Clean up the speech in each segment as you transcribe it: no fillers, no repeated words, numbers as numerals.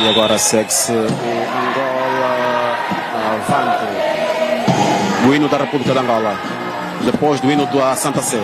E agora segue-se o Angola avante. O hino da República de Angola, depois do hino da Santa Sé.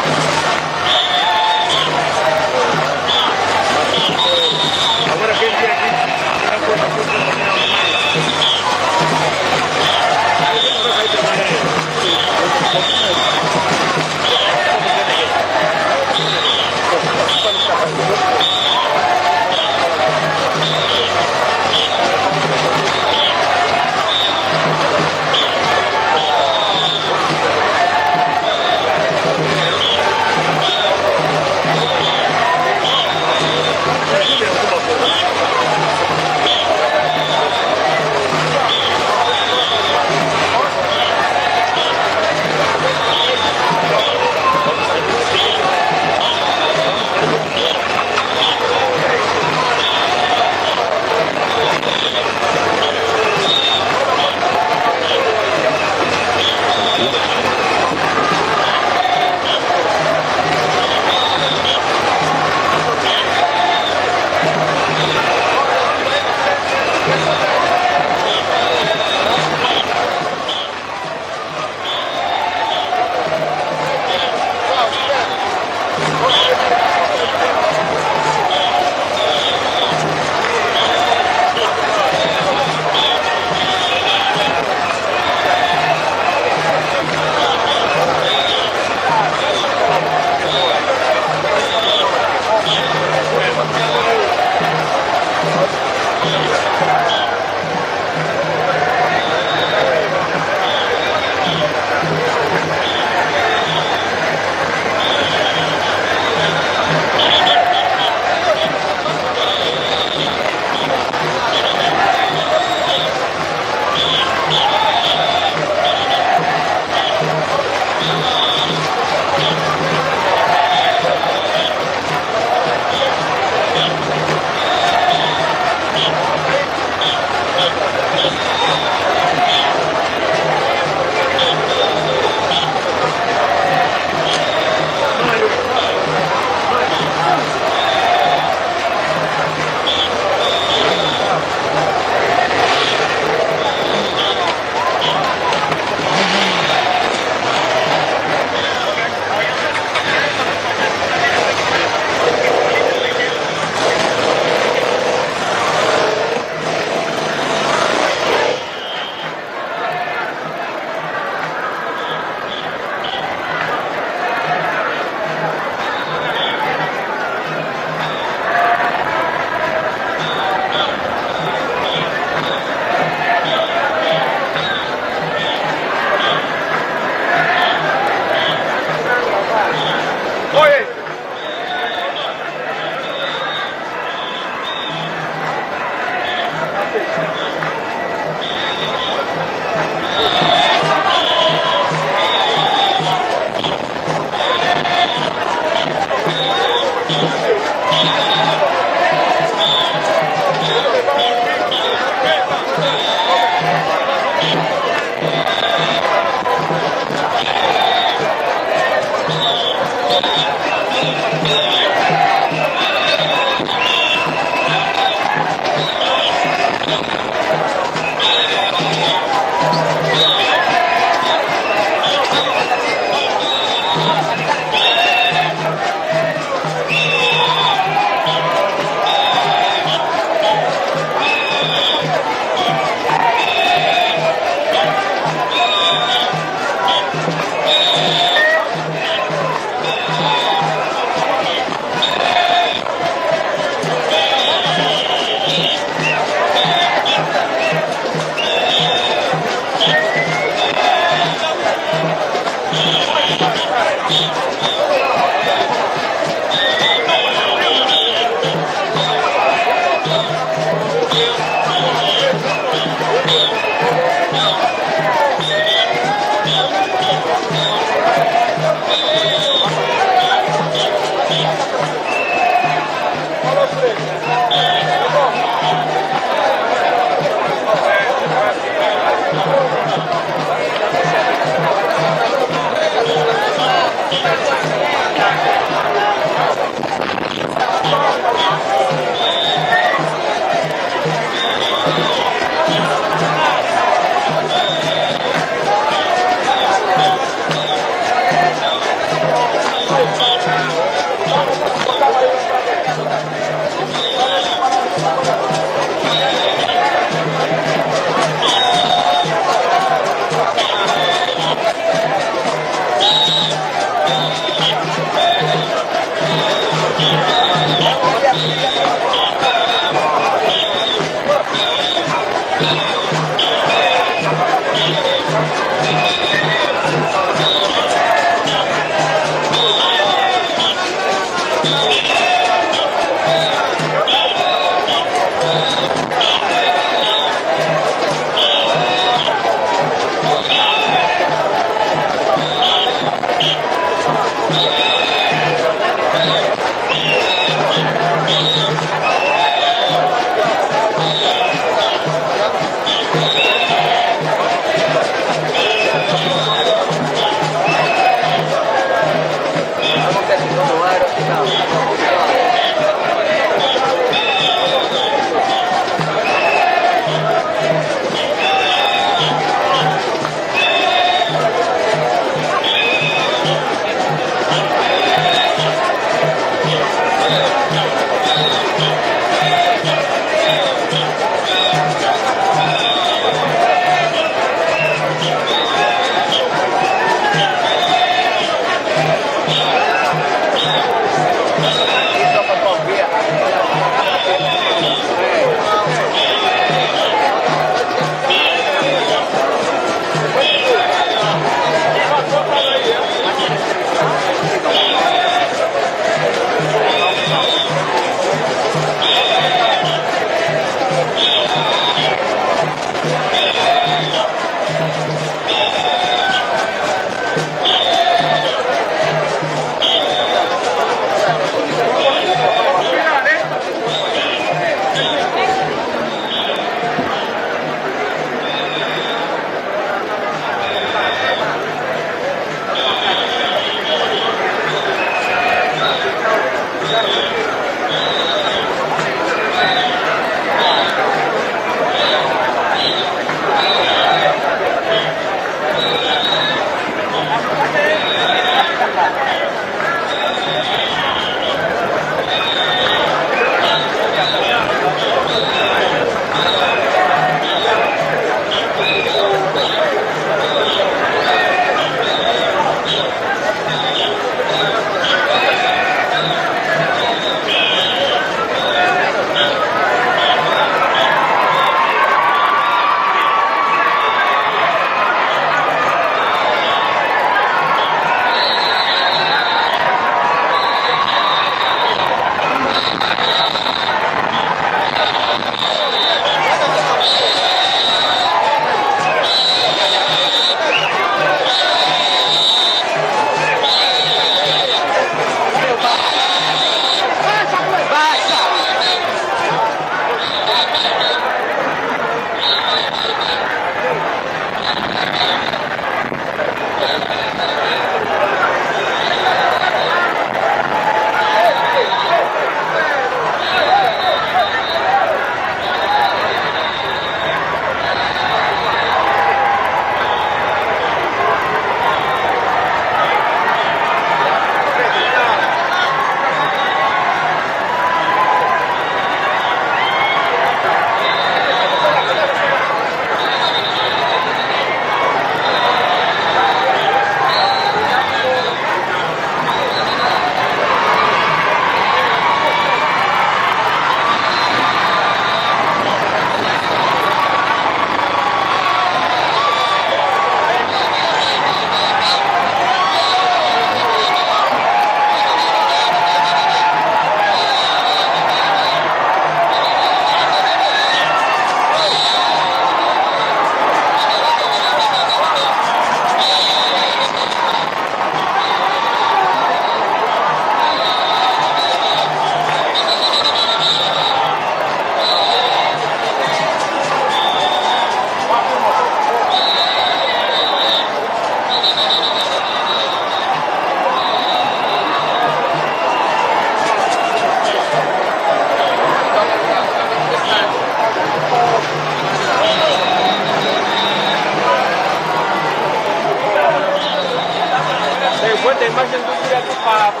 imagen do dia do papo.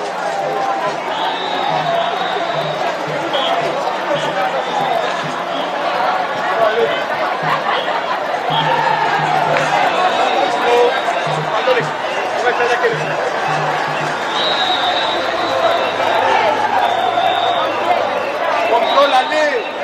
Vai fazer aquele. Controla ali.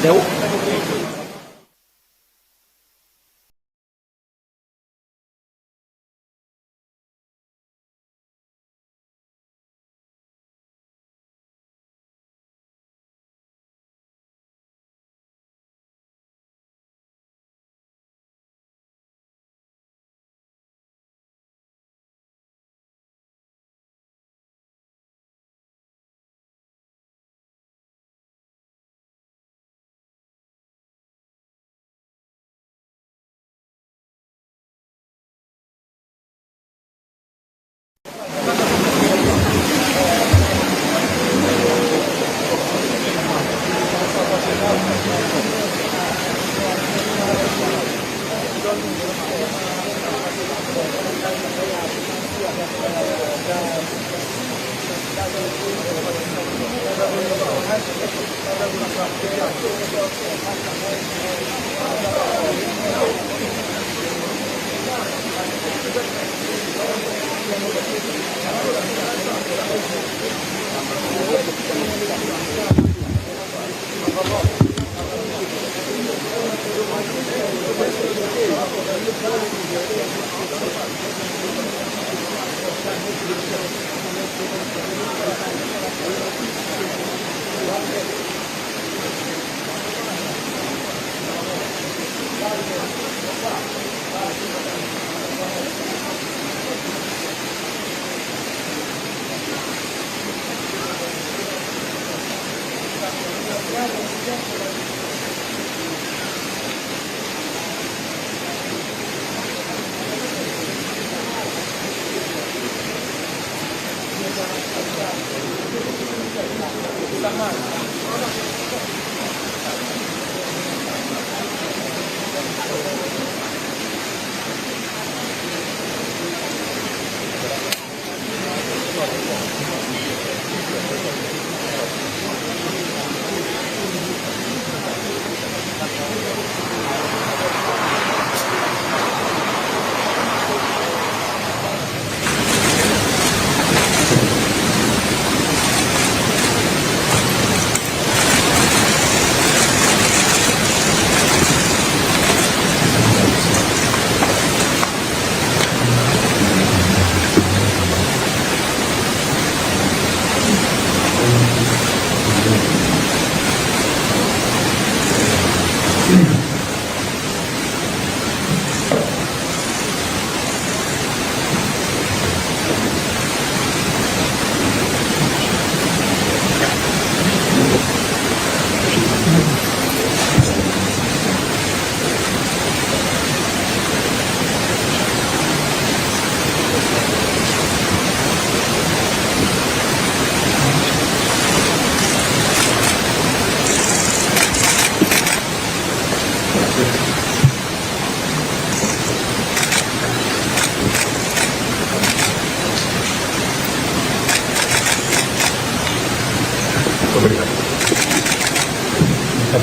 Deu.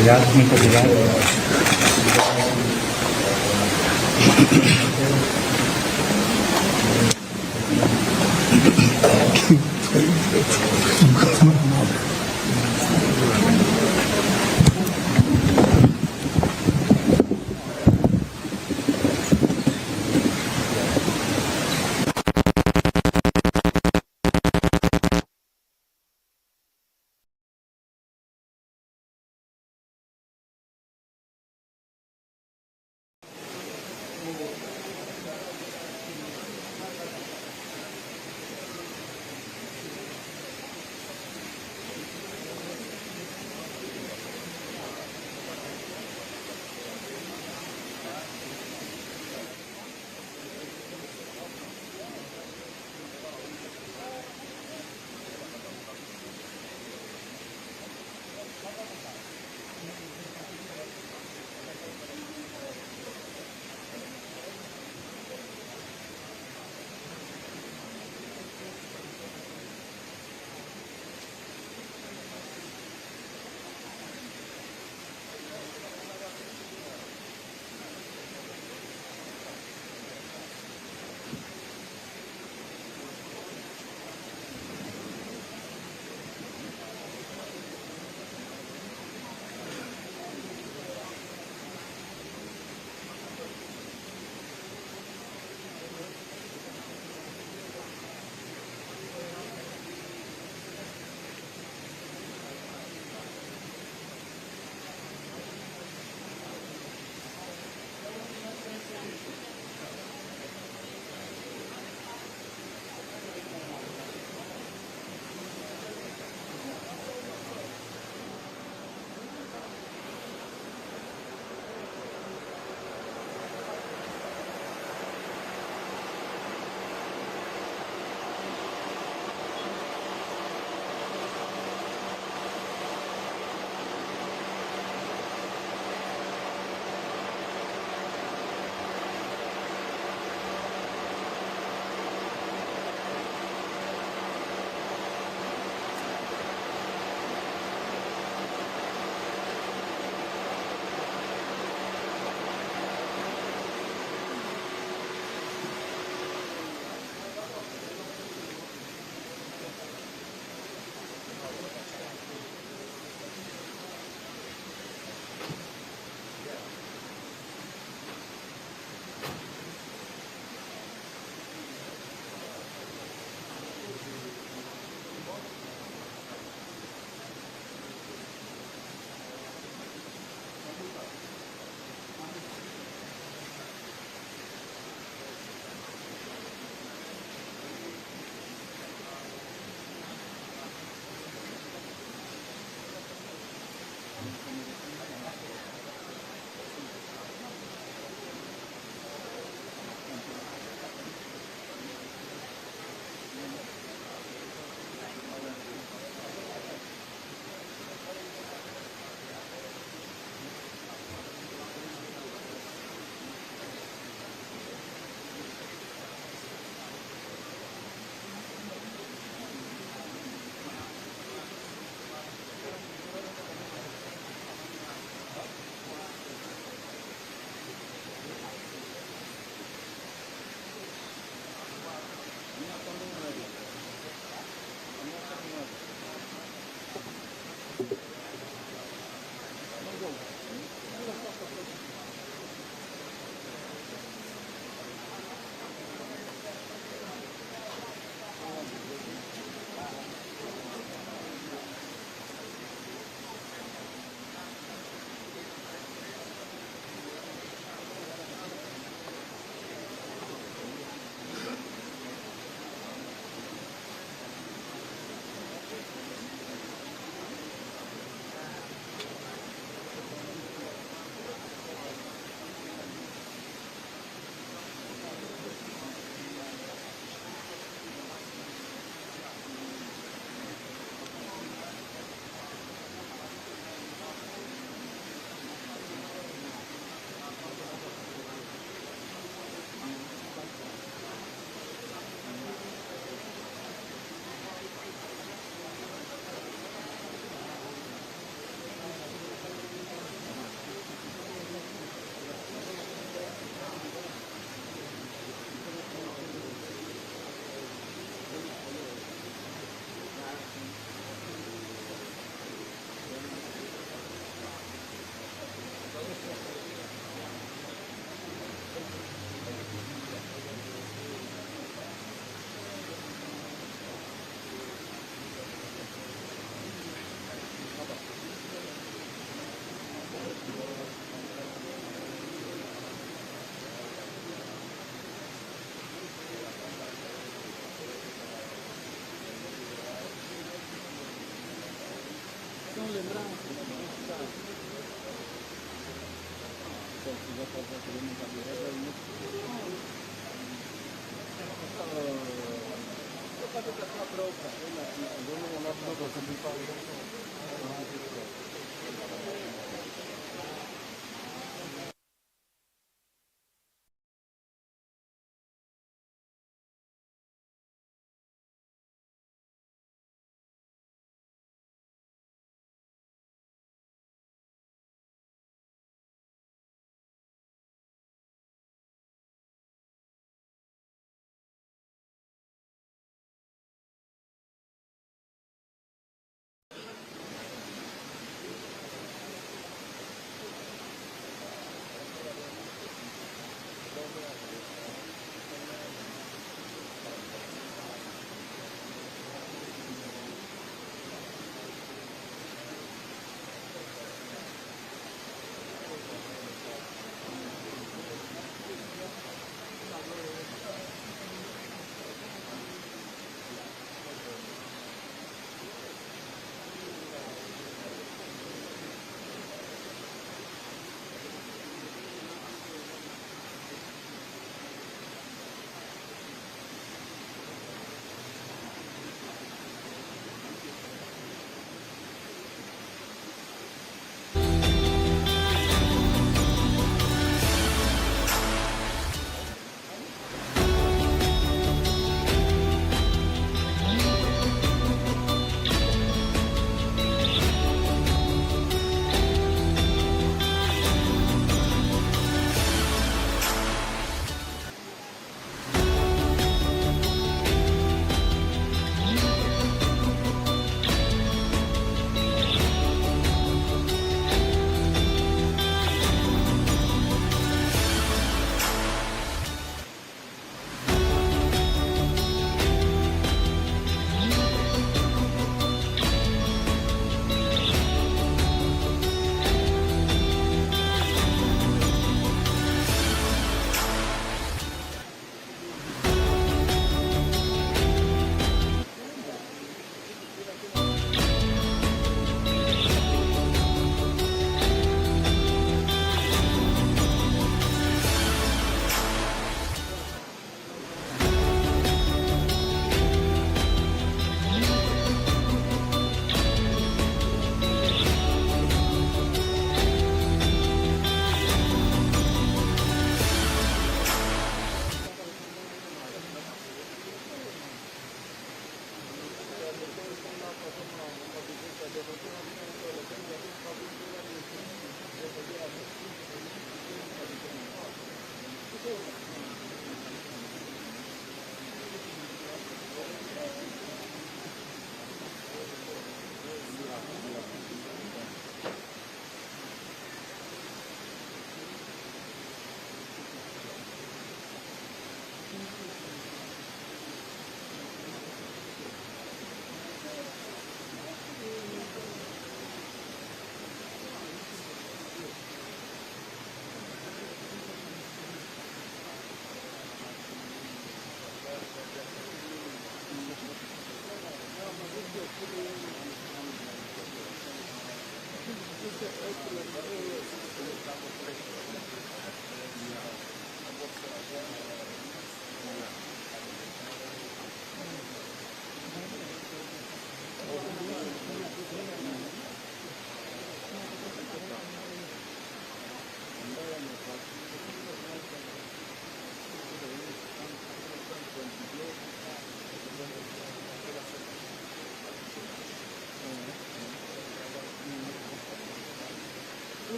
obrigado, muito obrigado.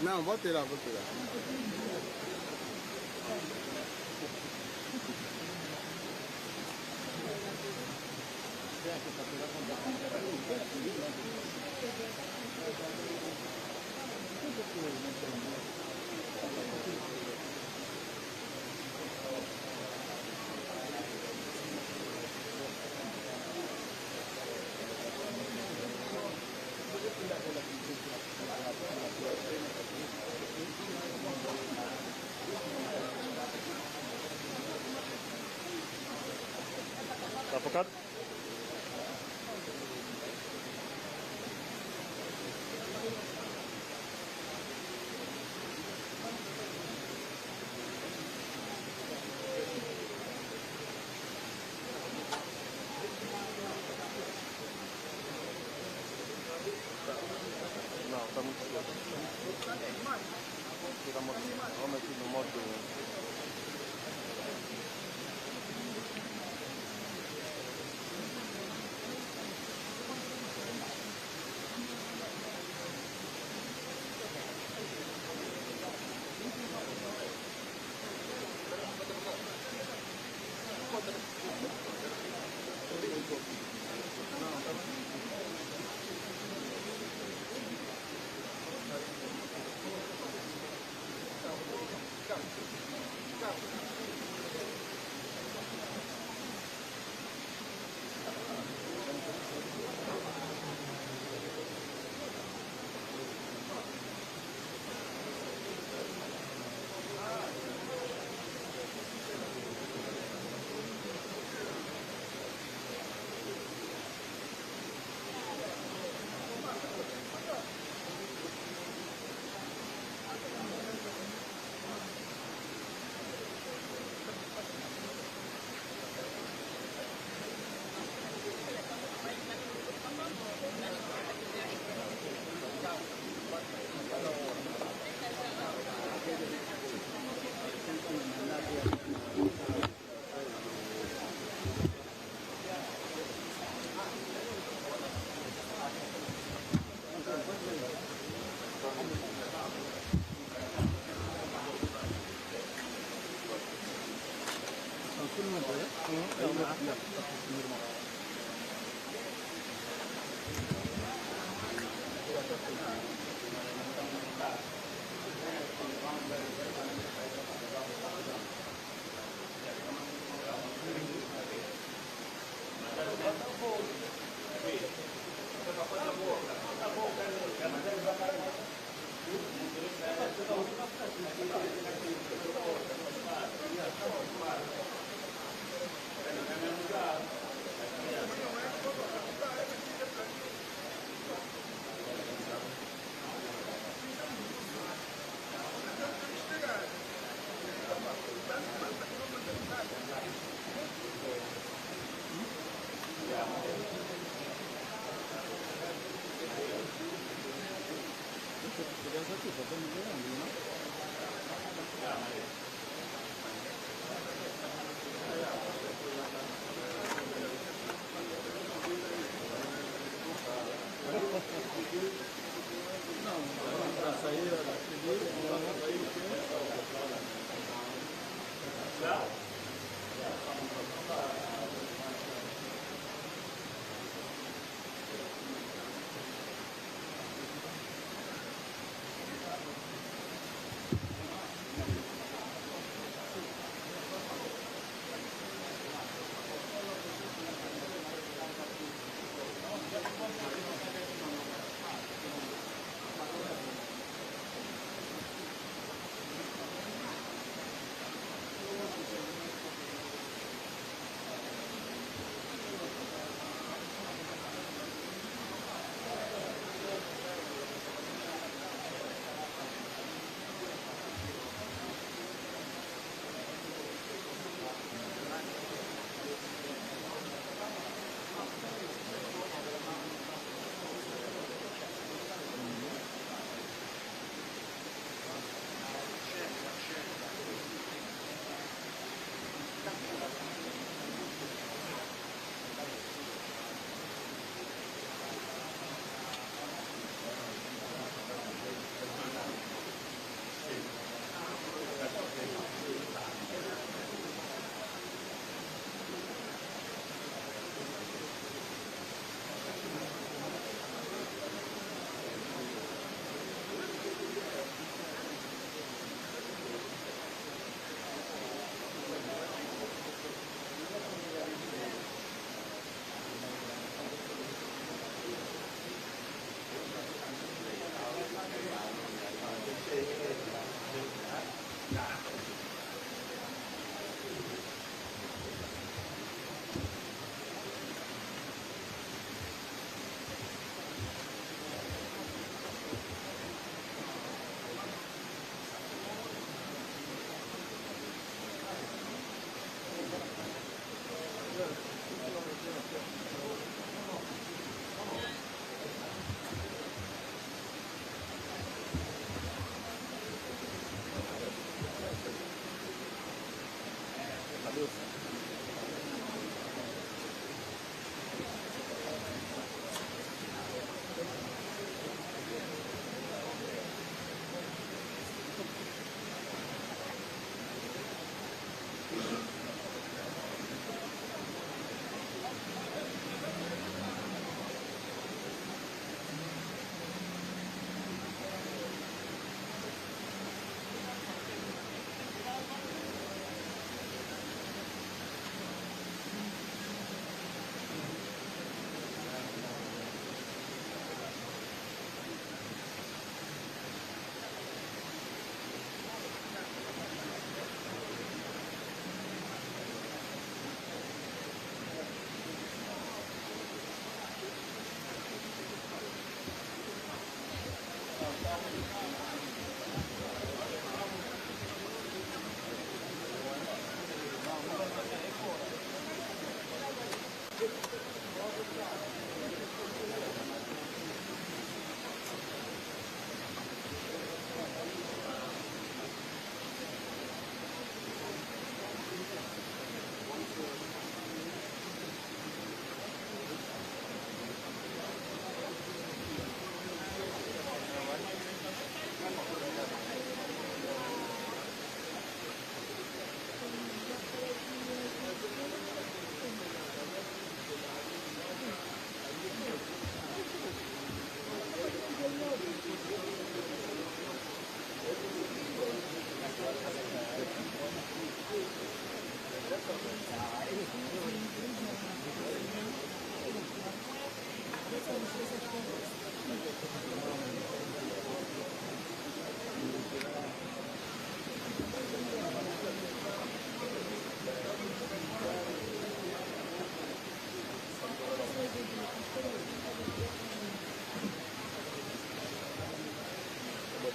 Não, vou tirar, vou tirar. Tá focado? Não, tá muito cedo. Vamos aqui no modo.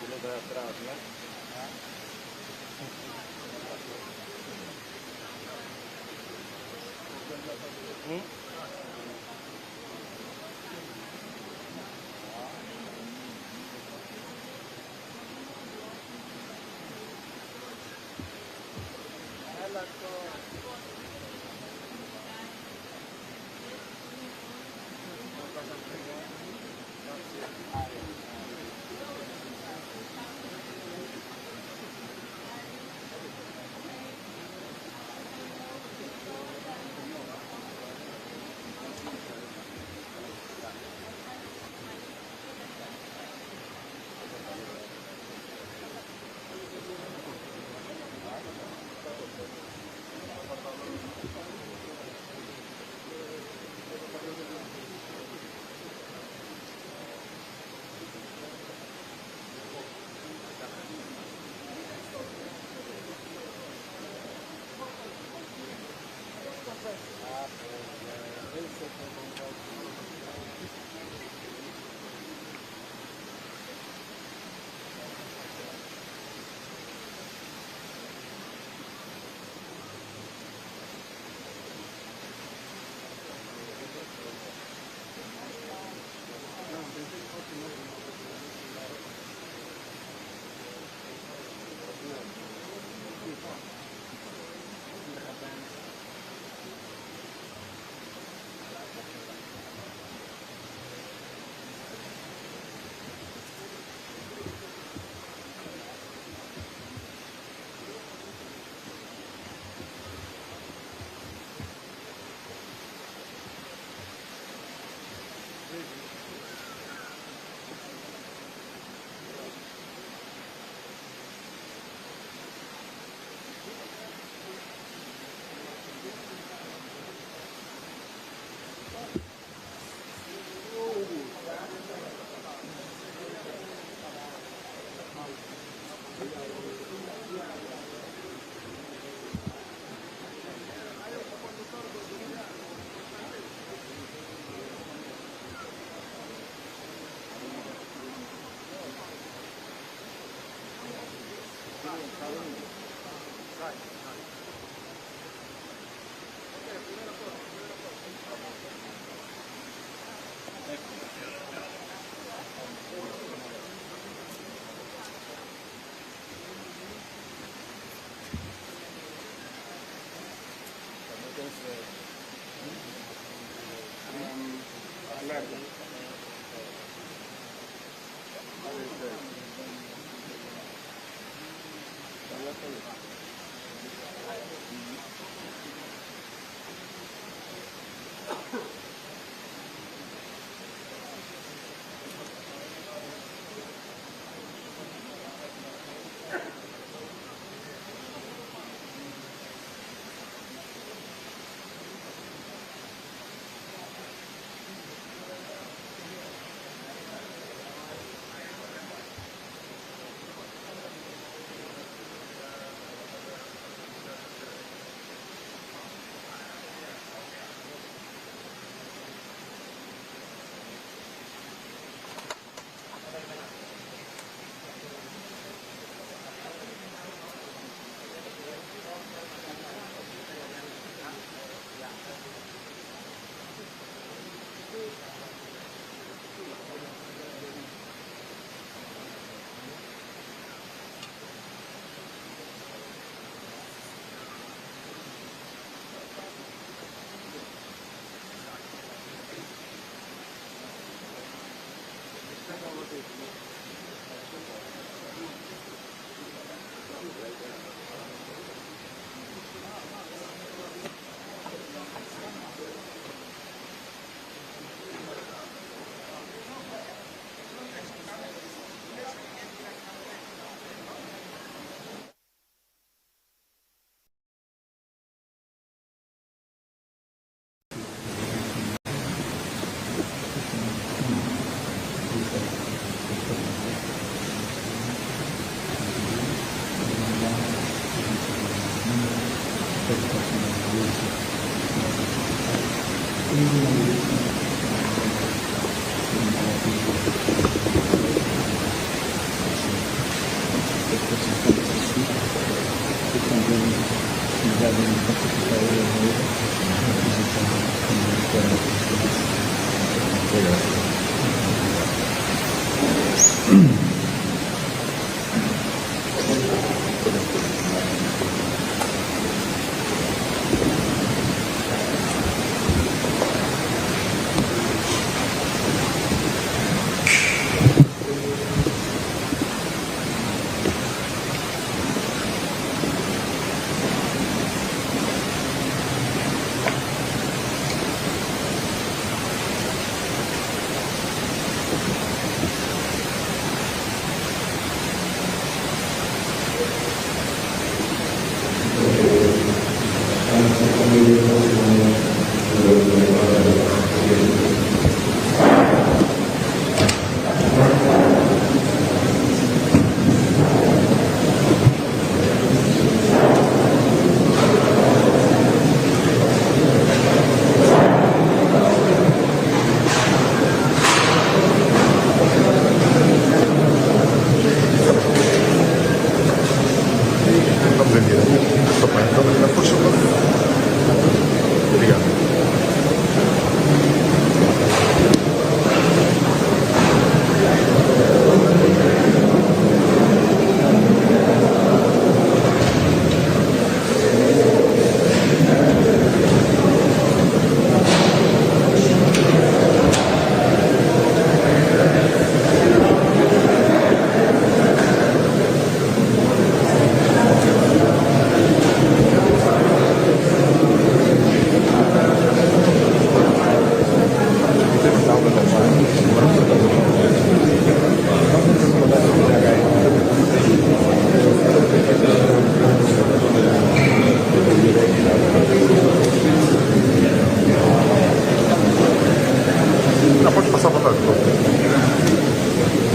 Lo de atrás, ¿no?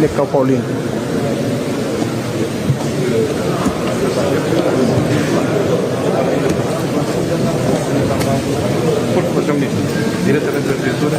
Legal, Paulinho. Por que fazer isso? Diretamente da diretora,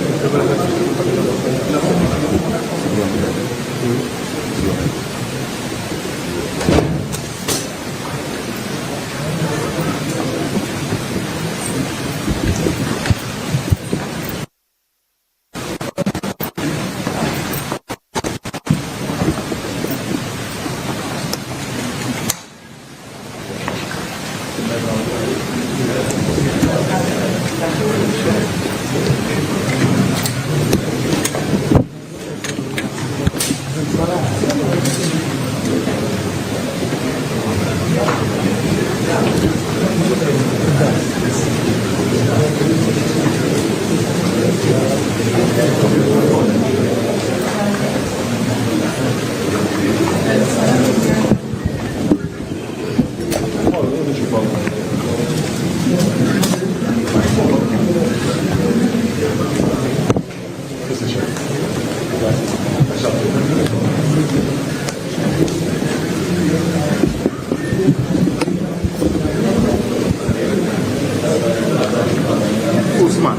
Usman.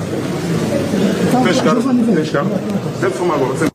Tens carro? Deve fumar agora.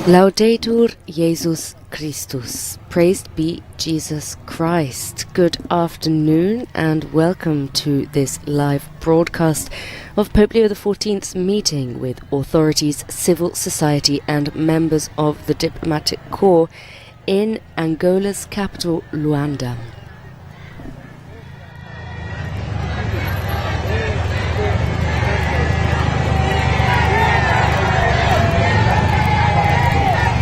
Laudetur Jesus Christus. Praised be Jesus Christ. Good afternoon and welcome to this live broadcast of Pope Leo XIV's meeting with authorities, civil society and members of the diplomatic corps in Angola's capital, Luanda.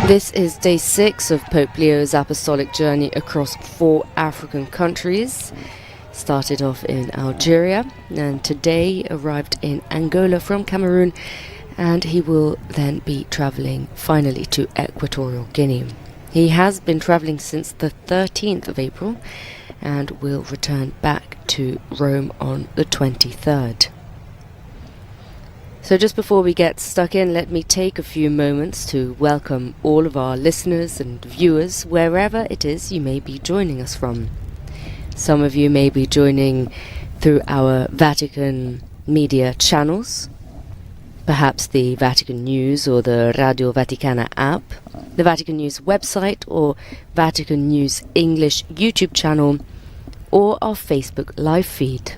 This is day 6 of Pope Leo's Apostolic Journey across 4 African countries. Started off in Algeria and today arrived in Angola from Cameroon, and he will then be travelling finally to Equatorial Guinea. He has been travelling since the 13th of April and will return back to Rome on the 23rd. So just before we get stuck in, let me take a few moments to welcome all of our listeners and viewers wherever it is you may be joining us from. Some of you may be joining through our Vatican media channels, perhaps the Vatican News or the Radio Vaticana app, the Vatican News website or Vatican News English YouTube channel, or our Facebook live feed.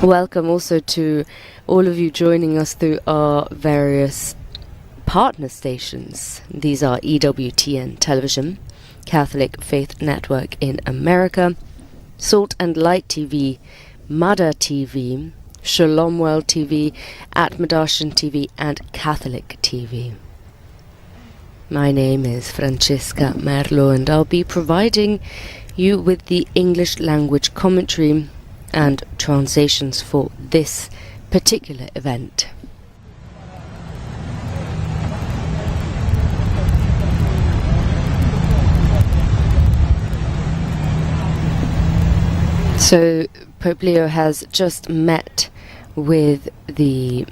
Welcome also to all of you joining us through our various partner stations. These are EWTN Television, Catholic Faith Network in America, Salt and Light TV, Mada TV, Shalom World TV, Atmadarshan TV and Catholic TV. My name is Francesca Merlo and I'll be providing you with the English language commentary and translations for this particular event. So Pope Leo has just met with the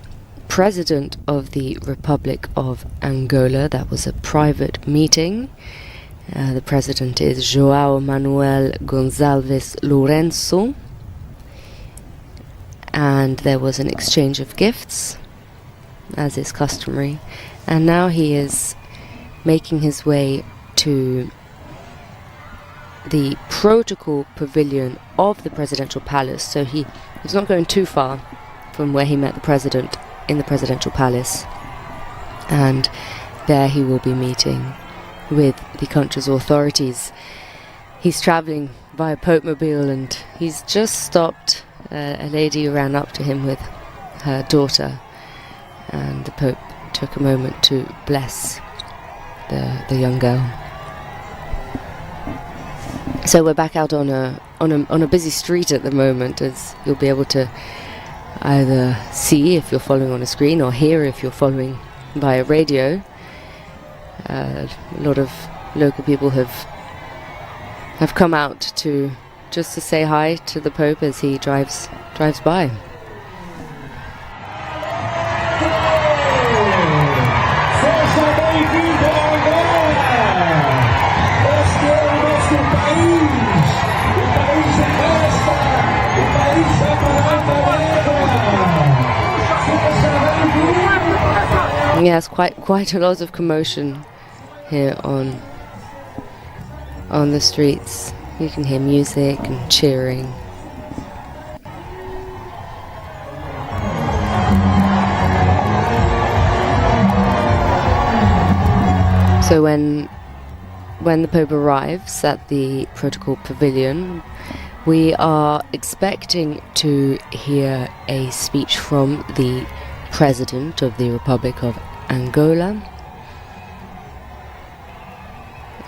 President of the Republic of Angola. That was a private meeting. The President is João Manuel Gonçalves Lourenço. And there was an exchange of gifts, as is customary, and now he is making his way to the protocol pavilion of the presidential palace. So he's not going too far from where he met the president in the presidential palace, and there he will be meeting with the country's authorities. He's travelling via Pope Mobile and he's just stopped. A lady ran up to him with her daughter, and the Pope took a moment to bless the young girl. So we're back out on a busy street at the moment, as you'll be able to either see if you're following on a screen or hear if you're following via radio. A lot of local people have come out just to say hi to the Pope as he drives by. Yes, quite a lot of commotion here on the streets. You can hear music and cheering. So when the Pope arrives at the protocol pavilion, we are expecting to hear a speech from the President of the Republic of Angola,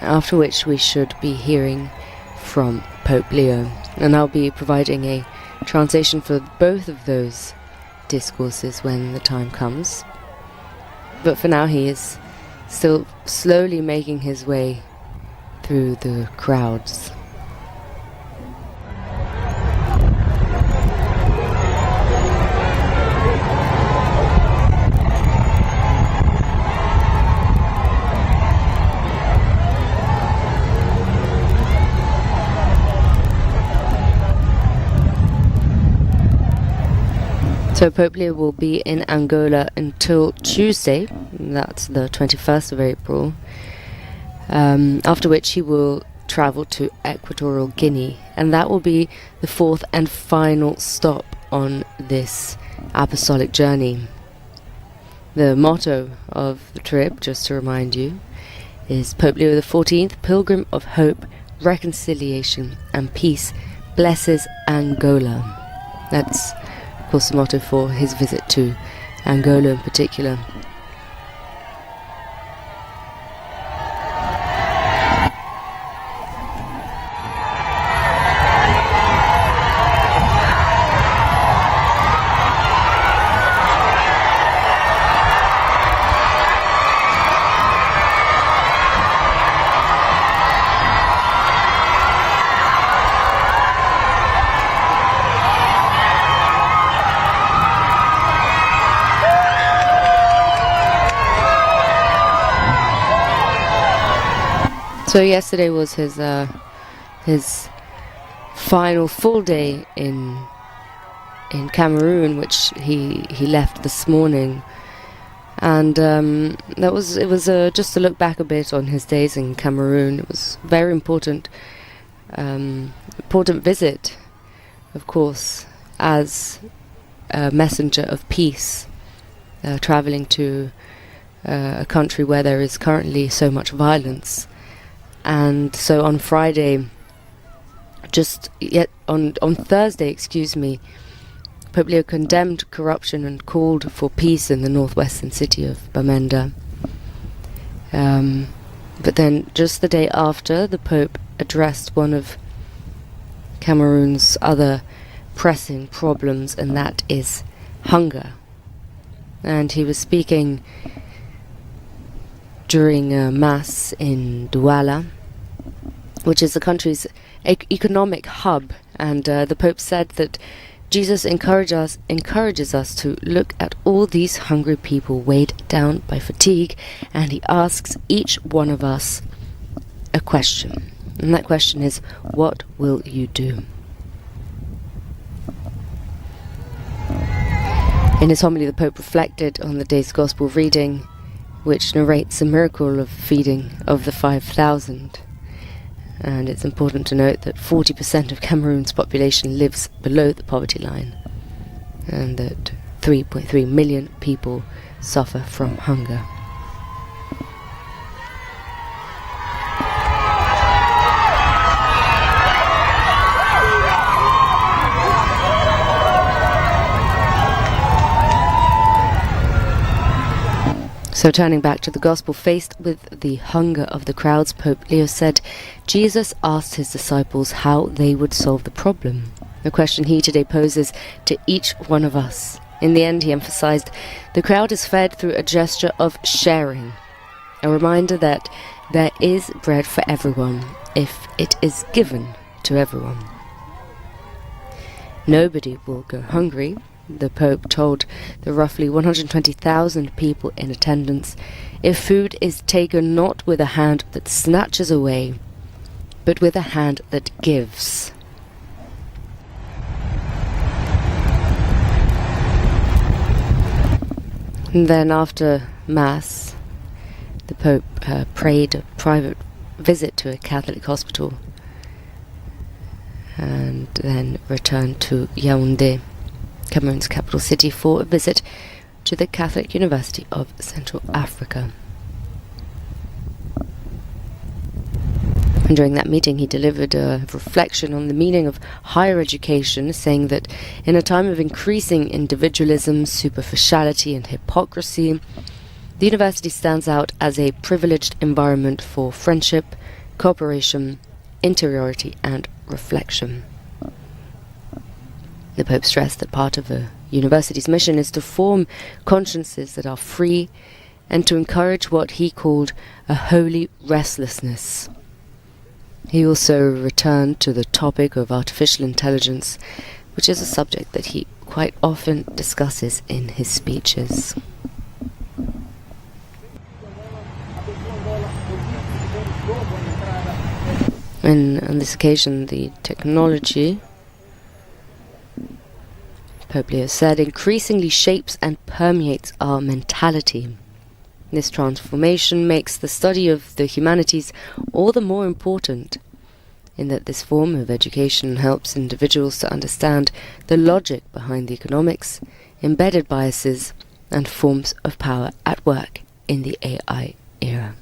after which we should be hearing from Pope Leo, and I'll be providing a translation for both of those discourses when the time comes. But for now he is still slowly making his way through the crowds. So Pope Leo will be in Angola until Tuesday, that's the 21st of April, after which he will travel to Equatorial Guinea, and that will be the fourth and final stop on this Apostolic Journey. The motto of the trip, just to remind you, is Pope Leo XIV, Pilgrim of Hope, Reconciliation and Peace, blesses Angola. That's of course the motto for his visit to Angola in particular. So yesterday was his final full day in Cameroon, which he left this morning, and it was just to look back a bit on his days in Cameroon. It was a very important visit, of course, as a messenger of peace, traveling to a country where there is currently so much violence. And so on Friday, on Thursday, Pope Leo condemned corruption and called for peace in the northwestern city of Bamenda. But then just the day after, the Pope addressed one of Cameroon's other pressing problems, and that is hunger. And he was speaking during a mass in Douala, which is the country's economic hub, and the Pope said that Jesus encourages us to look at all these hungry people weighed down by fatigue, and he asks each one of us a question, and that question is, what will you do? In his homily, the Pope reflected on the day's Gospel reading, which narrates the miracle of feeding of the 5,000. And it's important to note that 40% of Cameroon's population lives below the poverty line, and that 3.3 million people suffer from hunger. So turning back to the Gospel, faced with the hunger of the crowds, Pope Leo said, Jesus asked his disciples how they would solve the problem. A question he today poses to each one of us. In the end, he emphasized, the crowd is fed through a gesture of sharing, a reminder that there is bread for everyone if it is given to everyone. Nobody will go hungry, the Pope told the roughly 120,000 people in attendance, if food is taken not with a hand that snatches away, but with a hand that gives. And then after Mass, the Pope prayed a private visit to a Catholic hospital and then returned to Yaoundé, Cameroon's capital city, for a visit to the Catholic University of Central Africa. And during that meeting, he delivered a reflection on the meaning of higher education, saying that in a time of increasing individualism, superficiality and hypocrisy, the university stands out as a privileged environment for friendship, cooperation, interiority and reflection. The Pope stressed that part of a university's mission is to form consciences that are free and to encourage what he called a holy restlessness. He also returned to the topic of artificial intelligence, which is a subject that he quite often discusses in his speeches. And on this occasion, the technology, Pope Leo said, increasingly shapes and permeates our mentality. This transformation makes the study of the humanities all the more important, in that this form of education helps individuals to understand the logic behind the economics, embedded biases, and forms of power at work in the AI era.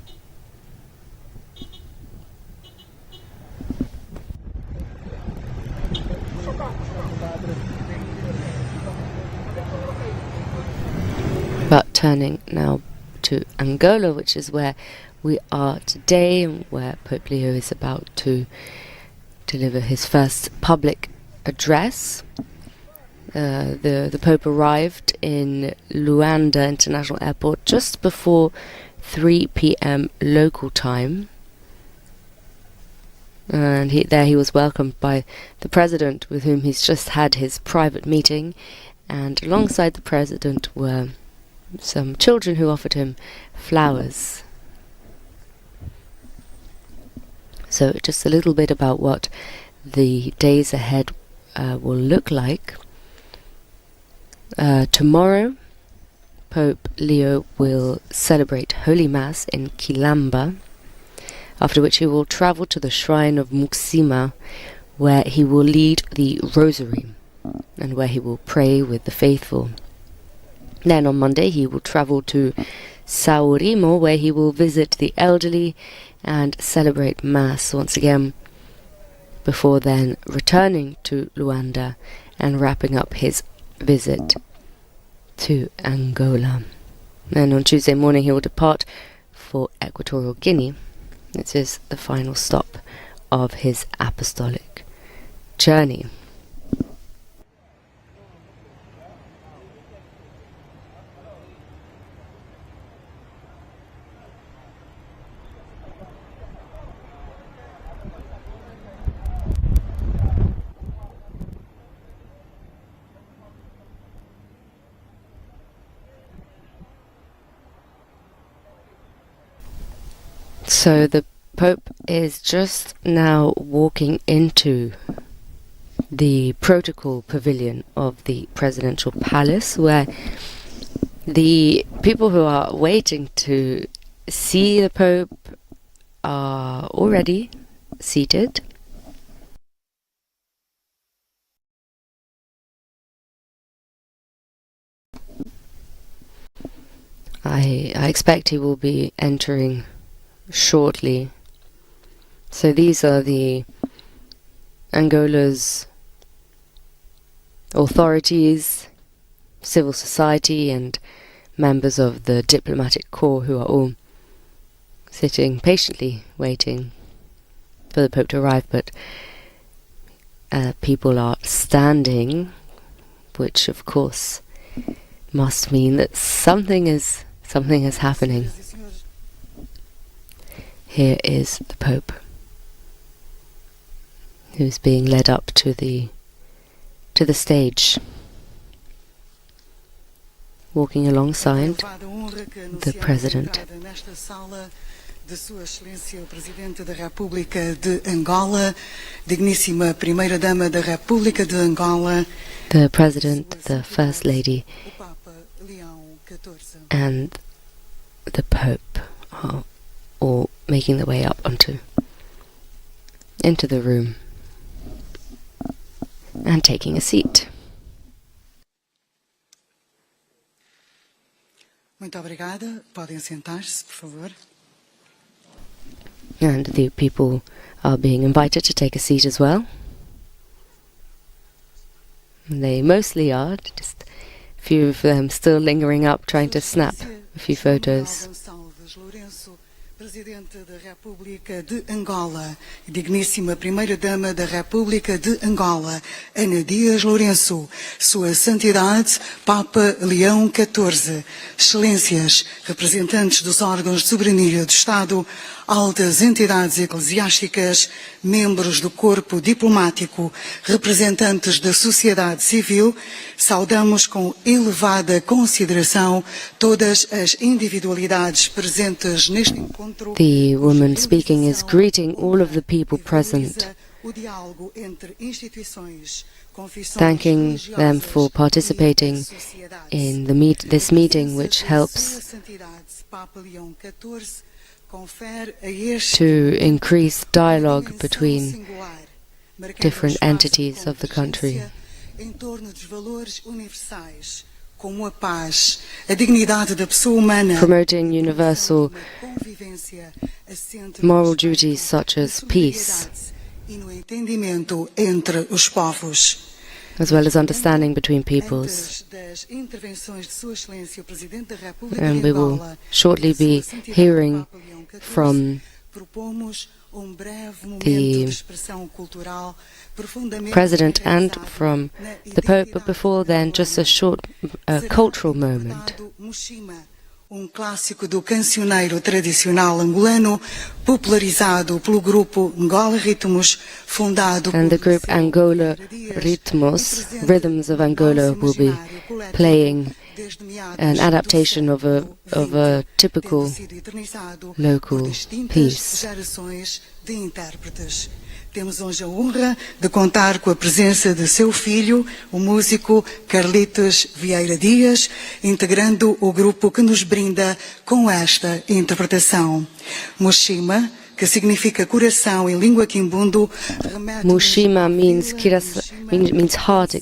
But turning now to Angola, which is where we are today and where Pope Leo is about to deliver his first public address. The Pope arrived in Luanda International Airport just before 3 p.m. local time. And there he was welcomed by the President, with whom he's just had his private meeting. And alongside the President were some children who offered him flowers. So just a little bit about what the days ahead will look like. Tomorrow, Pope Leo will celebrate Holy Mass in Quilamba, after which he will travel to the shrine of Muxima, where he will lead the Rosary and where he will pray with the faithful. Then on Monday he will travel to Sao Remo, where he will visit the elderly and celebrate Mass once again, before then returning to Luanda and wrapping up his visit to Angola. And on Tuesday morning he will depart for Equatorial Guinea. This is the final stop of his Apostolic Journey. So the Pope is just now walking into the protocol pavilion of the presidential palace, where the people who are waiting to see the Pope are already seated. I expect he will be entering shortly. So these are the Angola's authorities, civil society and members of the diplomatic corps, who are all sitting patiently waiting for the Pope to arrive. But people are standing, which of course must mean that something is happening. Here is the Pope, who's being led up to the stage, walking alongside the President. De Sua Excelência o Presidente da República de Angola, digníssima Primeira Dama da República de Angola, the President, the First Lady, and the Pope are all making their way up into the room and taking a seat. Muito obrigada. Podem sentar-se, por favor. And the people are being invited to take a seat as well. They mostly are, just a few of them still lingering up, trying to snap a few photos. Presidente da República de Angola, digníssima Primeira-Dama da República de Angola, Ana Dias Lourenço, Sua Santidade, Papa Leão XIV, Excelências, representantes dos órgãos de soberania do Estado, altas entidades eclesiásticas, membros do corpo diplomático, representantes da sociedade civil, saudamos com elevada consideração todas as individualidades presentes neste encontro. The woman speaking is greeting all of the people present, thanking them for participating in this meeting, which helps to increase dialogue between different entities of the country, promoting universal moral duties such as peace, as well as understanding between peoples. And we will shortly be hearing from the President and from the Pope, but before then, just a short cultural moment. Clássico do cancioneiro tradicional angolano, popularizado pelo grupo Angola Ritmos, fundado and the group Angola Ritmos, Rhythms of Angola, will be playing an adaptation of a typical local piece. Temos hoje a honra de contar com a presença de seu filho, o músico Carlitos Vieira Dias, integrando o grupo que nos brinda com esta interpretação. Mushima, que significa coração em língua quimbundo, Mushima means heart,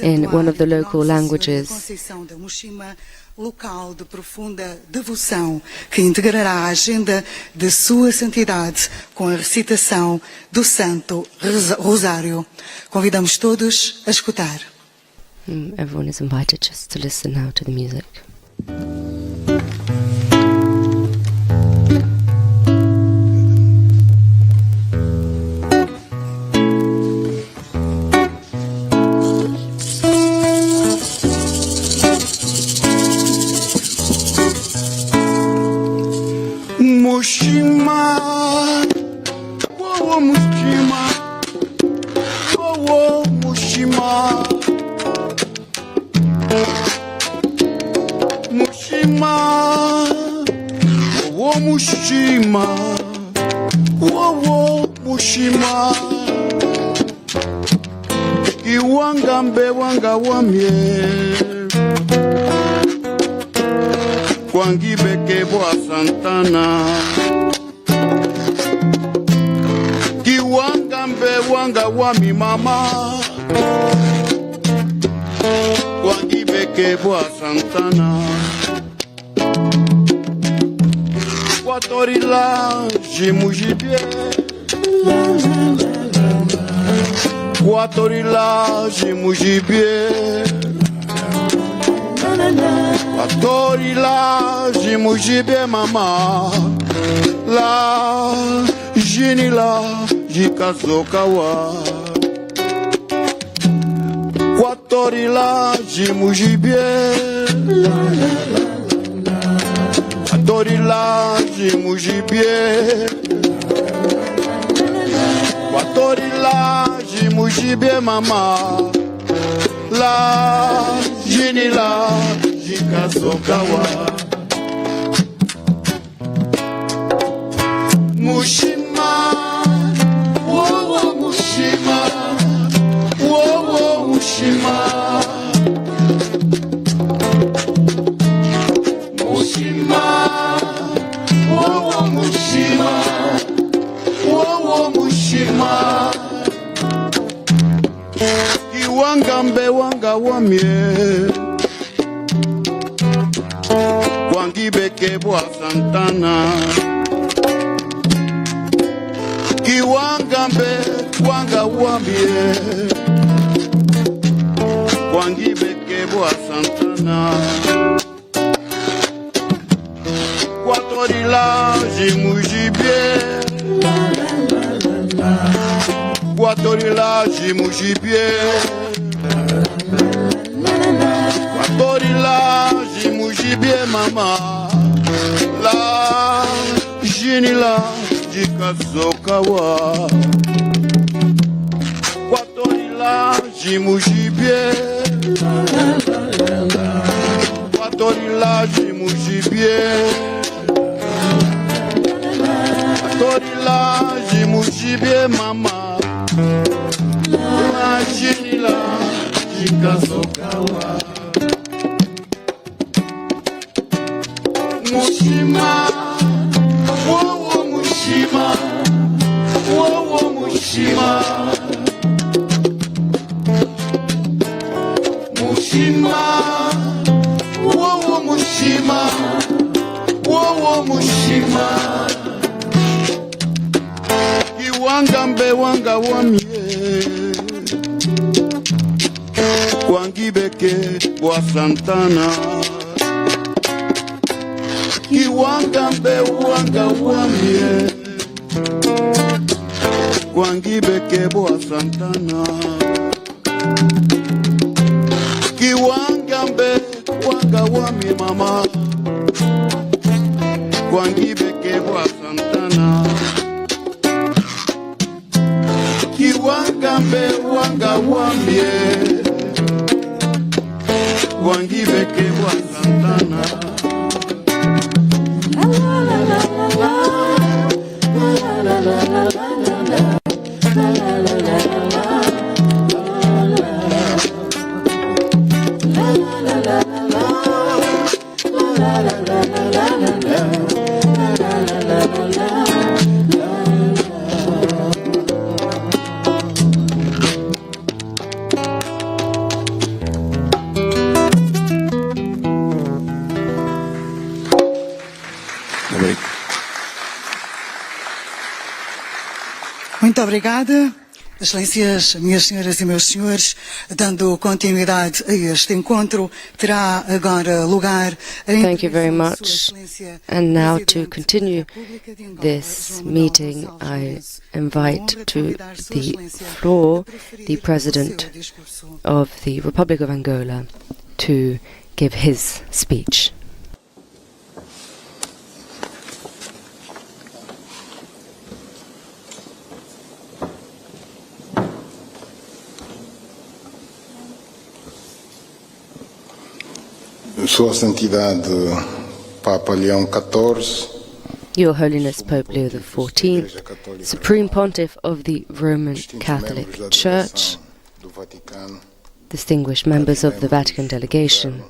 in one of the local languages. Local de profunda devoção que integrará a agenda de Sua Santidade com a recitação do Santo Rosário. Convidamos todos a escutar. Everyone is invited just to listen now to the music. Mushima, oh Mushima, oh Mushima, Mushima, oh Mushima, oh Mushima, Iwangambe wanga wamye. Kwangibeke boa Santana, Kiwangambe wanga wami mama, Kwangibeke boa Santana, Quatorila jimujibie, Quatorila jimujibie. Atori la jimujibe mama la jini la jikazokawa Atori la jimujibe Atori la jimujibe Atori la jimujibe mama la jini la jikazokawa Mushima, oh Mushima, oh Mushima, Mushima. wamie Kwangibeke bwa Santana Kiwangambe kwanga wamie Kwangibeke bwa Santana Kwatorila jimujibie Kwatorila jimujibie Kwatorila jimujibie mama La jinila jikazokawa Kwatorila jimujibie Kwatorila jimujibie Kwatorila jimujibie mama La jinila jikazokawa Mushima Wowo Mushima Wowo Mushima Mushima Wowo Mushima Wowo Mushima Kiwangambe wanga wamie Kwangibeke wa Santana Kiwangambe wanga wamie Kwangibeke bwa Santana Kiwangambe wanga wamie mama Kwangibeke bwa Santana Kiwangambe wanga wamie Kwangibeke bwa Santana Muito obrigada, Excelências, minhas senhoras e meus senhores. Dando continuidade a este encontro, terá agora lugar a Thank you very much. And now to continue this meeting, I invite to the floor the President of the Republic of Angola to give his speech. Sua Santidade Papa Leo XIV, Your Holiness Pope Leo XIV, Supreme Pontiff of the Roman Catholic Church, distinguished members of the Vatican delegation,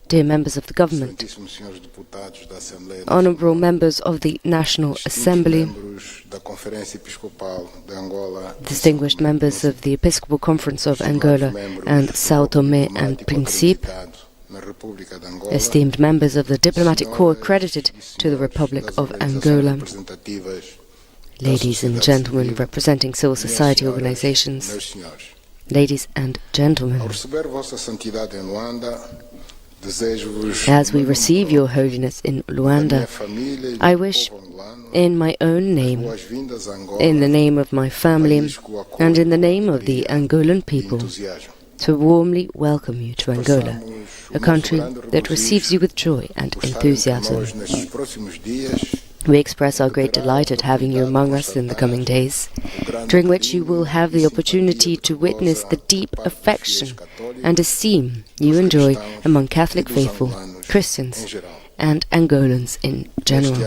dear members of the government, honorable members of the National Assembly, distinguished members of the Episcopal Conference of Angola and São Tomé and Príncipe, esteemed members of the diplomatic corps accredited to the Republic of Angola, ladies and gentlemen representing civil society organizations, ladies and gentlemen, as we receive Your Holiness in Luanda, I wish, in my own name, in the name of my family, and in the name of the Angolan people, to warmly welcome you to Angola, a country that receives you with joy and enthusiasm. We express our great delight at having you among us in the coming days, during which you will have the opportunity to witness the deep affection and esteem you enjoy among Catholic faithful, Christians, and Angolans in general.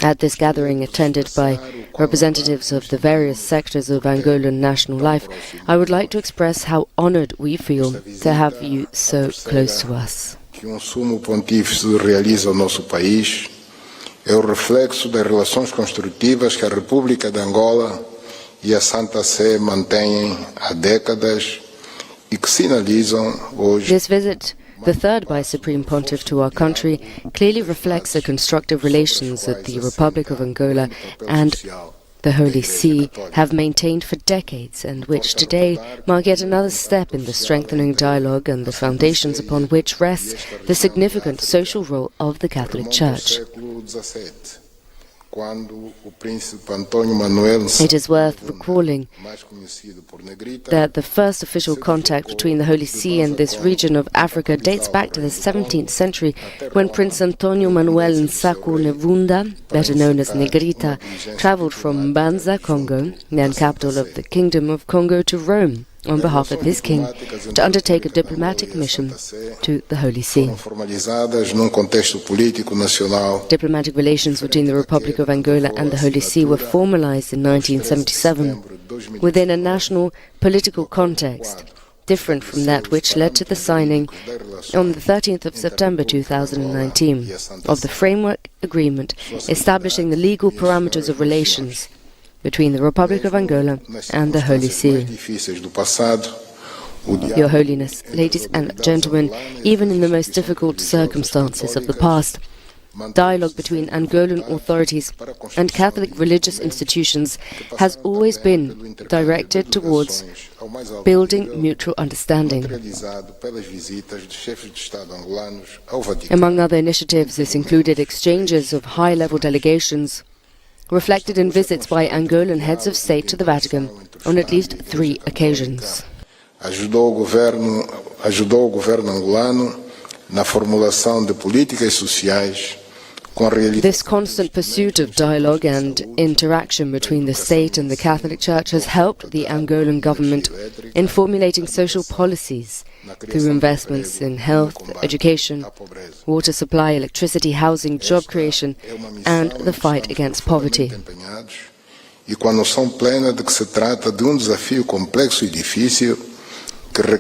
At this gathering, attended by representatives of the various sectors of Angolan national life, I would like to express how honored we feel to have you so close to us. Sumo Pontífice realiza o nosso país é o reflexo das relações construtivas que a República de Angola e a Santa Sé mantêm há décadas e que sinalizam hoje. This visit, the third by Supreme Pontiff to our country, clearly reflects the constructive relations that the Republic of Angola and the Holy See have maintained for decades, and which today mark yet another step in the strengthening dialogue and the foundations upon which rests the significant social role of the Catholic Church. It is worth recalling that the first official contact between the Holy See and this region of Africa dates back to the 17th century, when Prince Antonio Manuel Nsaku Nevunda, better known as Negrita, travelled from Mbanza, Congo, then capital of the Kingdom of Congo, to Rome on behalf of his king to undertake a diplomatic mission to the Holy See. Diplomatic relations between the Republic of Angola and the Holy See were formalized in 1977 within a national political context, different from that which led to the signing on the 13th of September 2019 of the framework agreement establishing the legal parameters of relations between the Republic of Angola and the Holy See. Your Holiness, ladies and gentlemen, even in the most difficult circumstances of the past, dialogue between Angolan authorities and Catholic religious institutions has always been directed towards building mutual understanding. Among other initiatives, this included exchanges of high-level delegations, reflected in visits by Angolan heads of state to the Vatican on at least 3 occasions. Ajudou o governo angolano na formulação de políticas sociais. This constant pursuit of dialogue and interaction between the state and the Catholic Church has helped the Angolan government in formulating social policies through investments in health, education, water supply, electricity, housing, job creation, and the fight against poverty. E com a noção plena de que se trata de desafio complexo e difícil.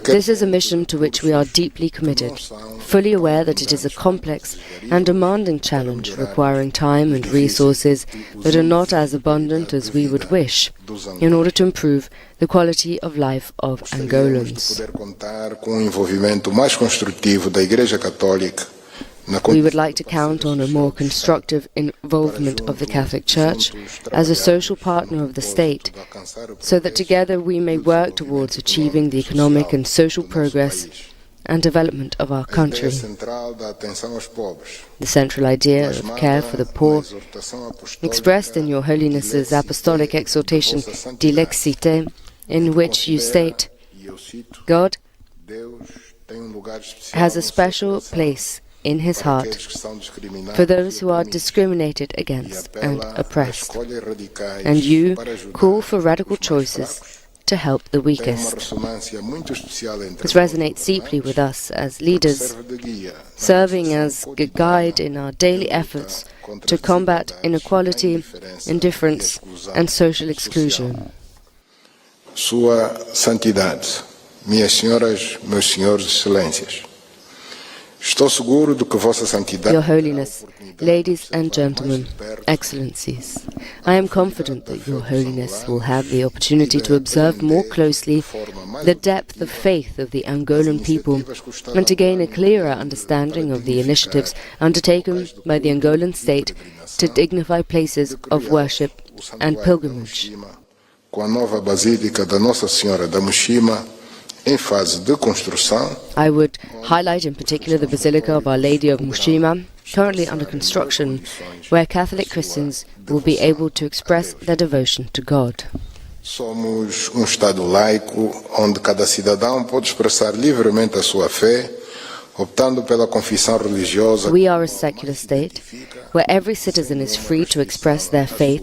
This is a mission to which we are deeply committed, fully aware that it is a complex and demanding challenge requiring time and resources that are not as abundant as we would wish in order to improve the quality of life of Angolans. We would like to count on a more constructive involvement of the Catholic Church as a social partner of the state, so that together we may work towards achieving the economic and social progress and development of our country. The central idea of care for the poor, expressed in Your Holiness's Apostolic Exhortation Dilexite, in which you state, God has a special place in his heart for those who are discriminated against and oppressed, and you call for radical choices to help the weakest. This resonates deeply with us as leaders, serving as a guide in our daily efforts to combat inequality, indifference, and social exclusion. Sua Santidade, minhas senhoras, meus senhores, excelências. Your Holiness, ladies and gentlemen, excellencies, I am confident that Your Holiness will have the opportunity to observe more closely the depth of faith of the Angolan people and to gain a clearer understanding of the initiatives undertaken by the Angolan state to dignify places of worship and pilgrimage. Com a nova Basílica da Nossa Senhora da Mushima, em fase de construção. I would highlight in particular the Basilica of Our Lady of Mushima, currently under construction, where Catholic Christians will be able to express their devotion to God. Somos Estado laico, onde cada cidadão pode expressar livremente a sua fé, optando pela confissão religiosa. We are a secular state, where every citizen is free to express their faith,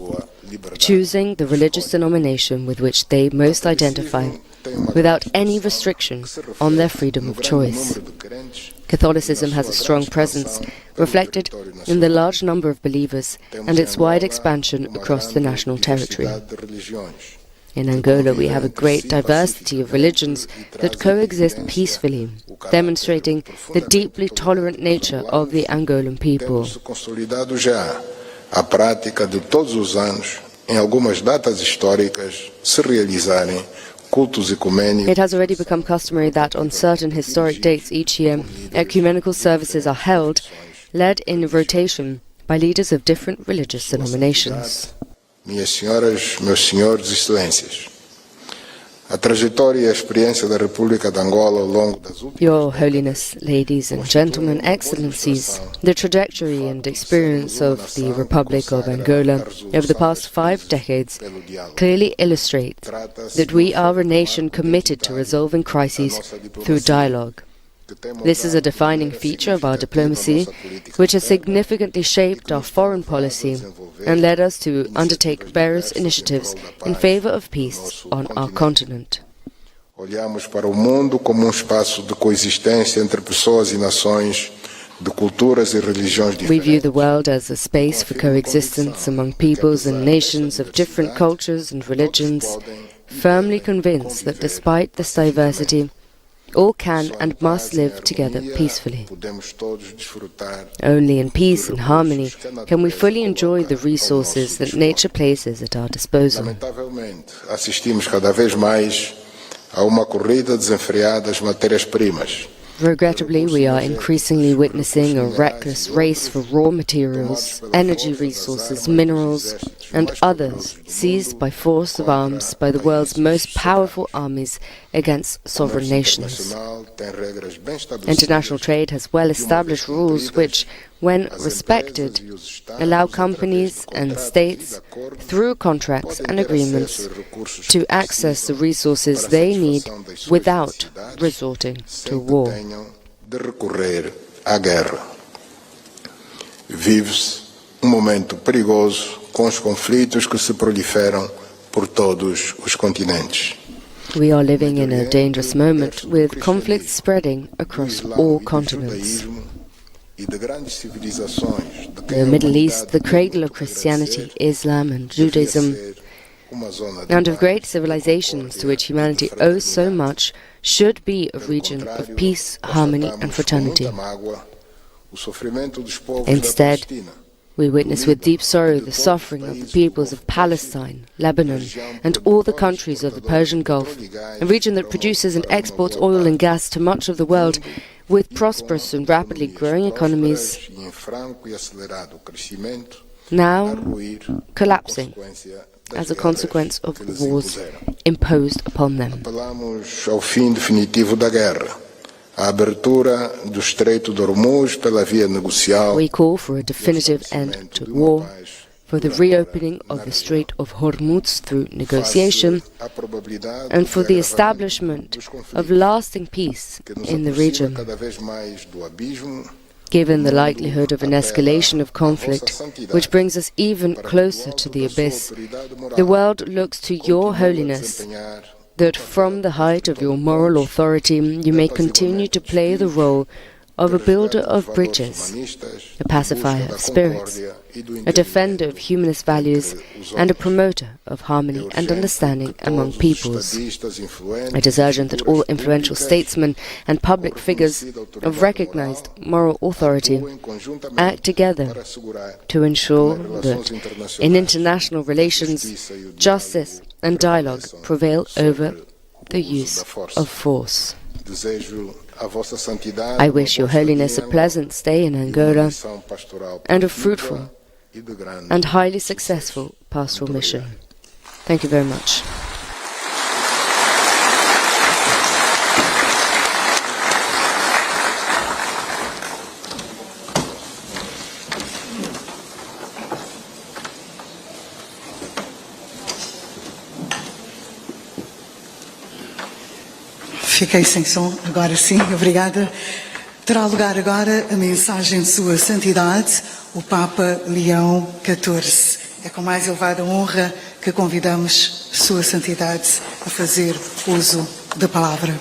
choosing the religious denomination with which they most identify, without any restriction on their freedom of choice. Catholicism has a strong presence, reflected in the large number of believers and its wide expansion across the national territory. In Angola, we have a great diversity of religions that coexist peacefully, demonstrating the deeply tolerant nature of the Angolan people. A prática de todos os anos em algumas datas históricas, se realizarem cultos ecumênicos. It has already become customary that on certain historic dates each year, ecumenical services are held, led in rotation by leaders of different religious denominations. Minhas senhoras, meus senhores, excelências, a trajetória e a experiência da República de Angola ao longo das últimas Your Holiness, ladies and gentlemen, excellencies, the trajectory and experience of the Republic of Angola over the past 5 decades clearly illustrate that we are a nation committed to resolving crises through dialogue. This is a defining feature of our diplomacy, which has significantly shaped our foreign policy and led us to undertake various initiatives in favor of peace on our continent. Olhamos para o mundo como espaço de coexistência entre pessoas e nações, de culturas e religiões diferentes. We view the world as a space for coexistence among peoples and nations of different cultures and religions, firmly convinced that despite this diversity, all can and must live together peacefully. Only in peace and harmony can we fully enjoy the resources that nature places at our disposal. Lamentavelmente, assistimos cada vez mais a uma corrida desenfreada às matérias-primas. Regrettably, we are increasingly witnessing a reckless race for raw materials, energy resources, minerals, and others seized by force of arms by the world's most powerful armies against sovereign nations. International trade has well-established rules which, when respected, allow companies and states, through contracts and agreements, to access the resources they need without resorting to war. De recorrer à guerra. Vive-se momento perigoso com os conflitos que se proliferam por todos os continentes. We are living in a dangerous moment with conflicts spreading across all continents. The Middle East, the cradle of Christianity, Islam and Judaism, and of great civilizations to which humanity owes so much, should be a region of peace, harmony and fraternity. Instead, we witness with deep sorrow the suffering of the peoples of Palestine, Lebanon, and all the countries of the Persian Gulf, a region that produces and exports oil and gas to much of the world, with prosperous and rapidly growing economies, now collapsing as a consequence of the wars imposed upon them. Apelamos ao fim definitivo da guerra, a abertura do Estreito de Hormuz pela via negocial. We call for a definitive end to war, for the reopening of the Strait of Hormuz through negotiation, and for the establishment of lasting peace in the region. Given the likelihood of an escalation of conflict, which brings us even closer to the abyss, the world looks to Your Holiness that from the height of your moral authority you may continue to play the role of a builder of bridges, a pacifier of spirits, a defender of humanist values, and a promoter of harmony and understanding among peoples. It is urgent that all influential statesmen and public figures of recognized moral authority act together to ensure that in international relations, justice and dialogue prevail over the use of force. I wish Your Holiness a pleasant stay in Angola and a fruitful and highly successful pastoral mission. Thank you very much. Fiquei sem som, agora sim, obrigada. Terá lugar agora a mensagem de Sua Santidade, o Papa Leão XIV. É com mais elevada honra que convidamos Sua Santidade a fazer uso da palavra.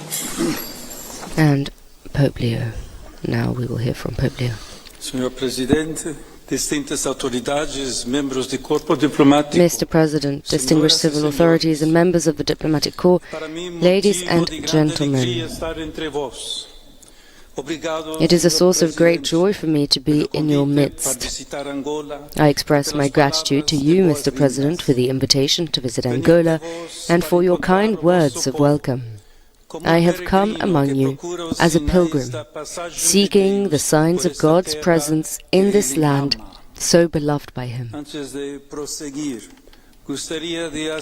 And Pope Leo. Now we will hear from Pope Leo. Senhor Presidente, distintas autoridades, membros do corpo diplomático. Mr. President, distinguished civil authorities and members of the diplomatic corps, ladies and gentlemen, It is a source of great joy for me to be in your midst. I express my gratitude to you, Mr. President, for the invitation to visit Angola and for your kind words of welcome. I have come among you as a pilgrim, seeking the signs of God's presence in this land so beloved by Him.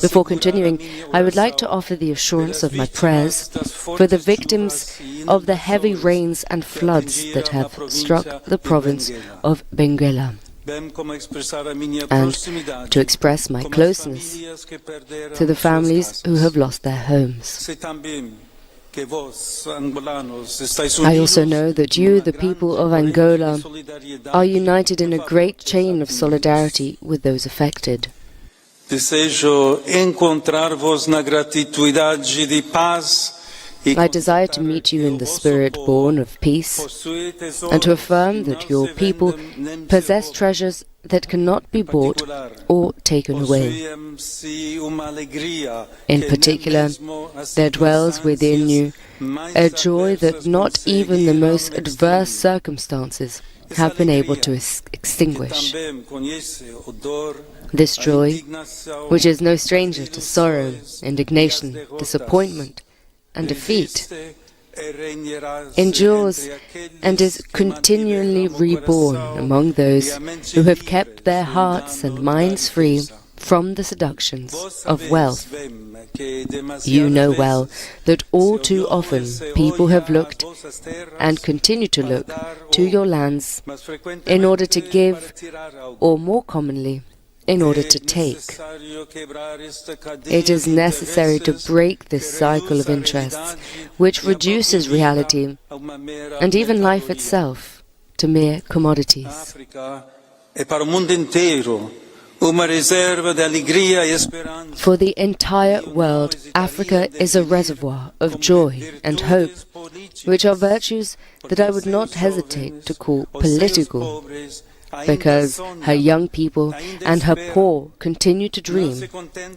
Before continuing, I would like to offer the assurance of my prayers for the victims of the heavy rains and floods that have struck the province of Benguela, and to express my closeness to the families who have lost their homes. I also know that you, the people of Angola, are united in a great chain of solidarity with those affected. Desejo encontrar-vos na gratuidade de paz. I desire to meet you in the spirit born of peace and to affirm that your people possess treasures that cannot be bought or taken away. In particular, there dwells within you a joy that not even the most adverse circumstances have been able to extinguish. This joy, which is no stranger to sorrow, indignation, disappointment, and defeat, endures and is continually reborn among those who have kept their hearts and minds free from the seductions of wealth. You know well that all too often people have looked and continue to look to your lands in order to give, or more commonly, in order to take. It is necessary to break this cycle of interests, which reduces reality and even life itself to mere commodities. For the entire world, Africa is a reservoir of joy and hope, which are virtues that I would not hesitate to call political, because her young people and her poor continue to dream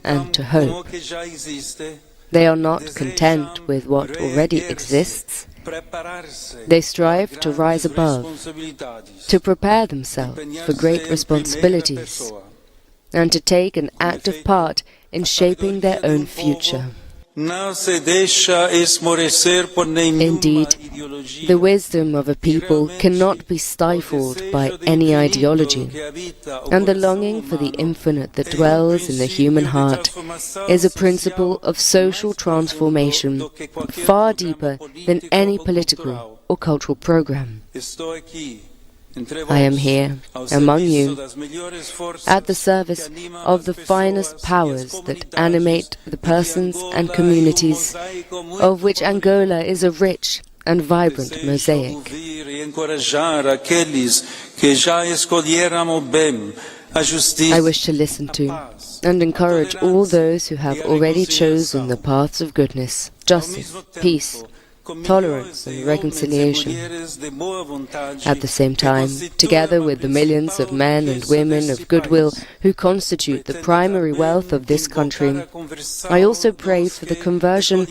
and to hope. They are not content with what already exists. They strive to rise above, to prepare themselves for great responsibilities, and to take an active part in shaping their own future. Indeed, the wisdom of a people cannot be stifled by any ideology, and the longing for the infinite that dwells in the human heart is a principle of social transformation far deeper than any political or cultural program. I am here, among you, at the service of the finest powers that animate the persons and communities, of which Angola is a rich and vibrant mosaic. I wish to listen to and encourage all those who have already chosen the paths of goodness, justice, peace, tolerance and reconciliation. At the same time, together with the millions of men and women of goodwill who constitute the primary wealth of this country, I also pray for the conversion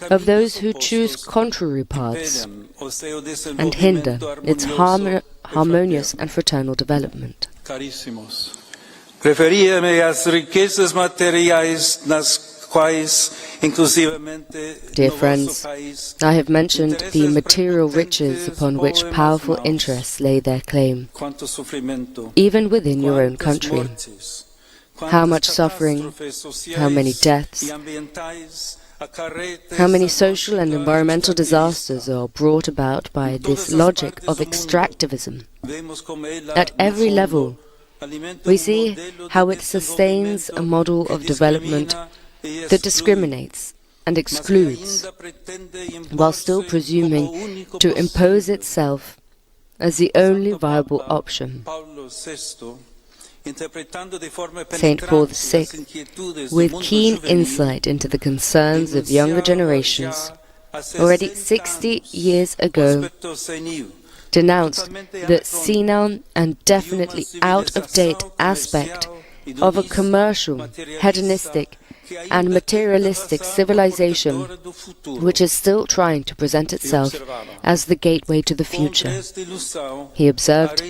of those who choose contrary paths and hinder its harmonious and fraternal development. Referia-me às riquezas materiais nas Dear friends, I have mentioned the material riches upon which powerful interests lay their claim, even within your own country. How much suffering, how many deaths, how many social and environmental disasters are brought about by this logic of extractivism. At every level, we see how it sustains a model of development that discriminates and excludes, while still presuming to impose itself as the only viable option. St. Paul VI, with keen insight into the concerns of younger generations, already 60 years ago, denounced the senile and definitely out-of-date aspect of a commercial, hedonistic, and materialistic civilization which is still trying to present itself as the gateway to the future. He observed,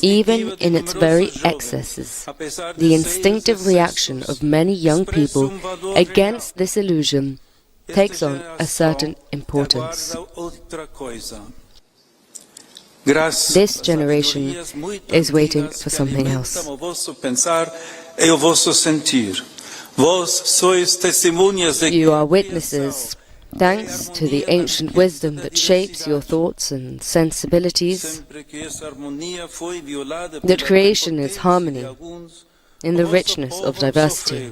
even in its very excesses, the instinctive reaction of many young people against this illusion takes on a certain importance. This generation is waiting for something else. You are witnesses, thanks to the ancient wisdom that shapes your thoughts and sensibilities, that creation is harmony in the richness of diversity.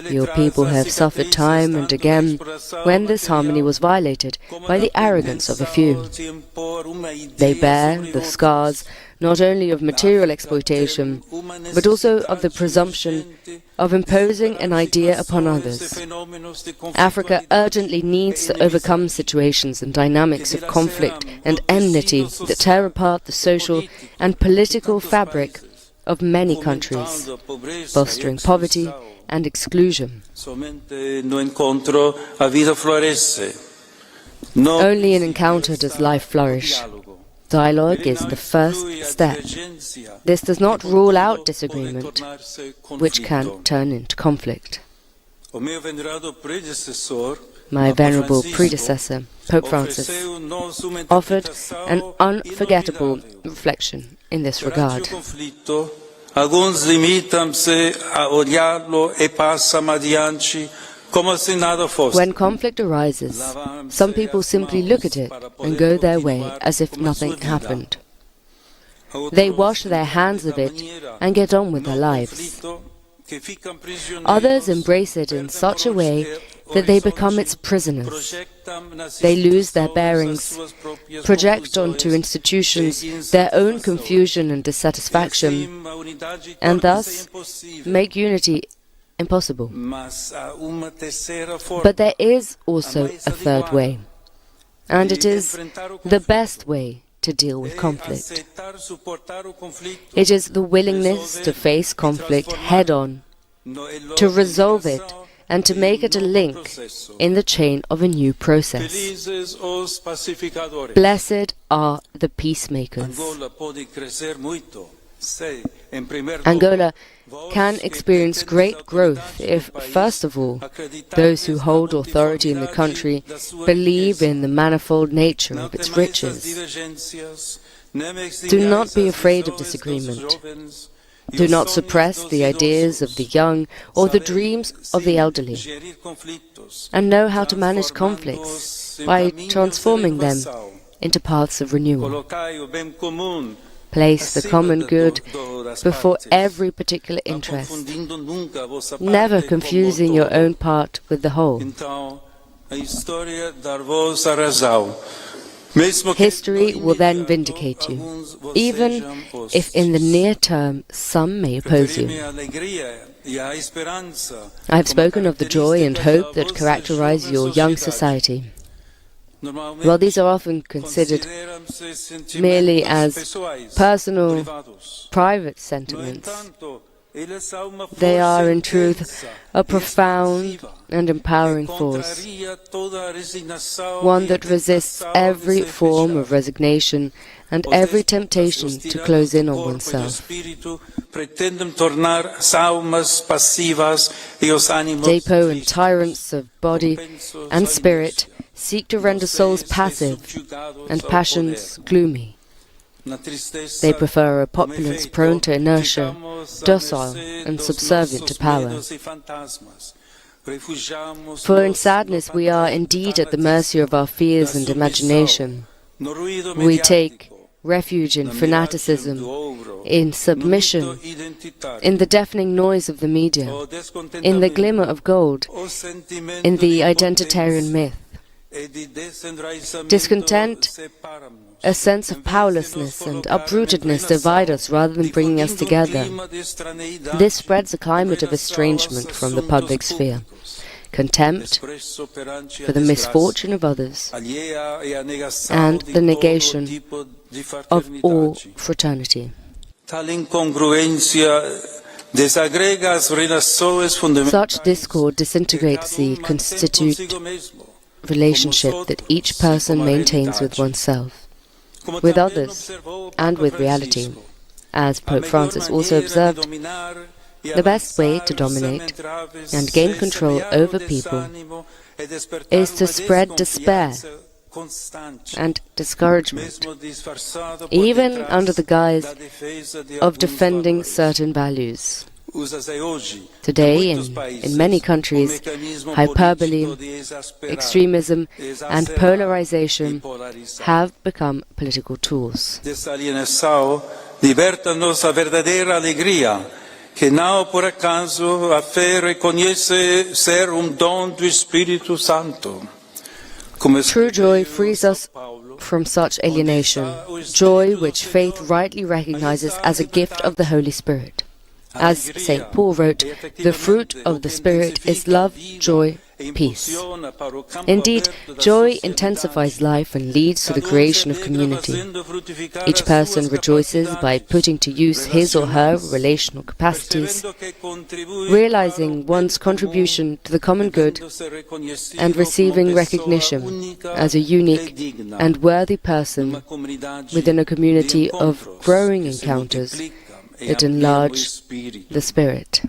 Your people have suffered time and again when this harmony was violated by the arrogance of a few. They bear the scars not only of material exploitation, but also of the presumption of imposing an idea upon others. Africa urgently needs to overcome situations and dynamics of conflict and enmity that tear apart the social and political fabric of many countries, fostering poverty and exclusion. Only in encounter does life flourish. Dialogue is the first step. This does not rule out disagreement, which can turn into conflict. My venerable predecessor, Pope Francis, offered an unforgettable reflection in this regard. Alguns limitam-se a olhá-lo e passam adiante como se nada fosse. When conflict arises, some people simply look at it and go their way as if nothing happened. They wash their hands of it and get on with their lives. Others embrace it in such a way that they become its prisoners. They lose their bearings, project onto institutions their own confusion and dissatisfaction, and thus make unity impossible. But there is also a third way, and it is the best way to deal with conflict. It is the willingness to face conflict head-on, to resolve it, and to make it a link in the chain of a new process. Blessed are the peacemakers. Angola can experience great growth if, first of all, those who hold authority in the country believe in the manifold nature of its riches. Do not be afraid of disagreement. Do not suppress the ideas of the young or the dreams of the elderly, and know how to manage conflicts by transforming them into paths of renewal. Place the common good before every particular interest, never confusing your own part with the whole. History will then vindicate you, even if in the near term some may oppose you. I have spoken of the joy and hope that characterize your young society. While these are often considered merely as personal, private sentiments, they are in truth a profound and empowering force, one that resists every form of resignation and every temptation to close in on oneself. Depo and tyrants of body and spirit seek to render souls passive and passions gloomy. They prefer a populace prone to inertia, docile and subservient to power. For in sadness we are indeed at the mercy of our fears and imagination. We take refuge in fanaticism, in submission, in the deafening noise of the media, in the glimmer of gold, in the identitarian myth. Discontent, a sense of powerlessness and uprootedness divide us rather than bringing us together. This spreads a climate of estrangement from the public sphere, contempt for the misfortune of others, and the negation of all fraternity. Such discord disintegrates the constitute relationship that each person maintains with oneself, with others, and with reality. As Pope Francis also observed, the best way to dominate and gain control over people is to spread despair and discouragement, even under the guise of defending certain values. Today, in many countries, hyperbole, extremism, and polarization have become political tools. Que não por acaso a fé reconhece ser dom do Espírito Santo. True joy frees us from such alienation, joy which faith rightly recognizes as a gift of the Holy Spirit. As St. Paul wrote, the fruit of the Spirit is love, joy, peace. Indeed, joy intensifies life and leads to the creation of community. Each person rejoices by putting to use his or her relational capacities, realizing one's contribution to the common good, and receiving recognition as a unique and worthy person within a community of growing encounters that enlarge the Spirit.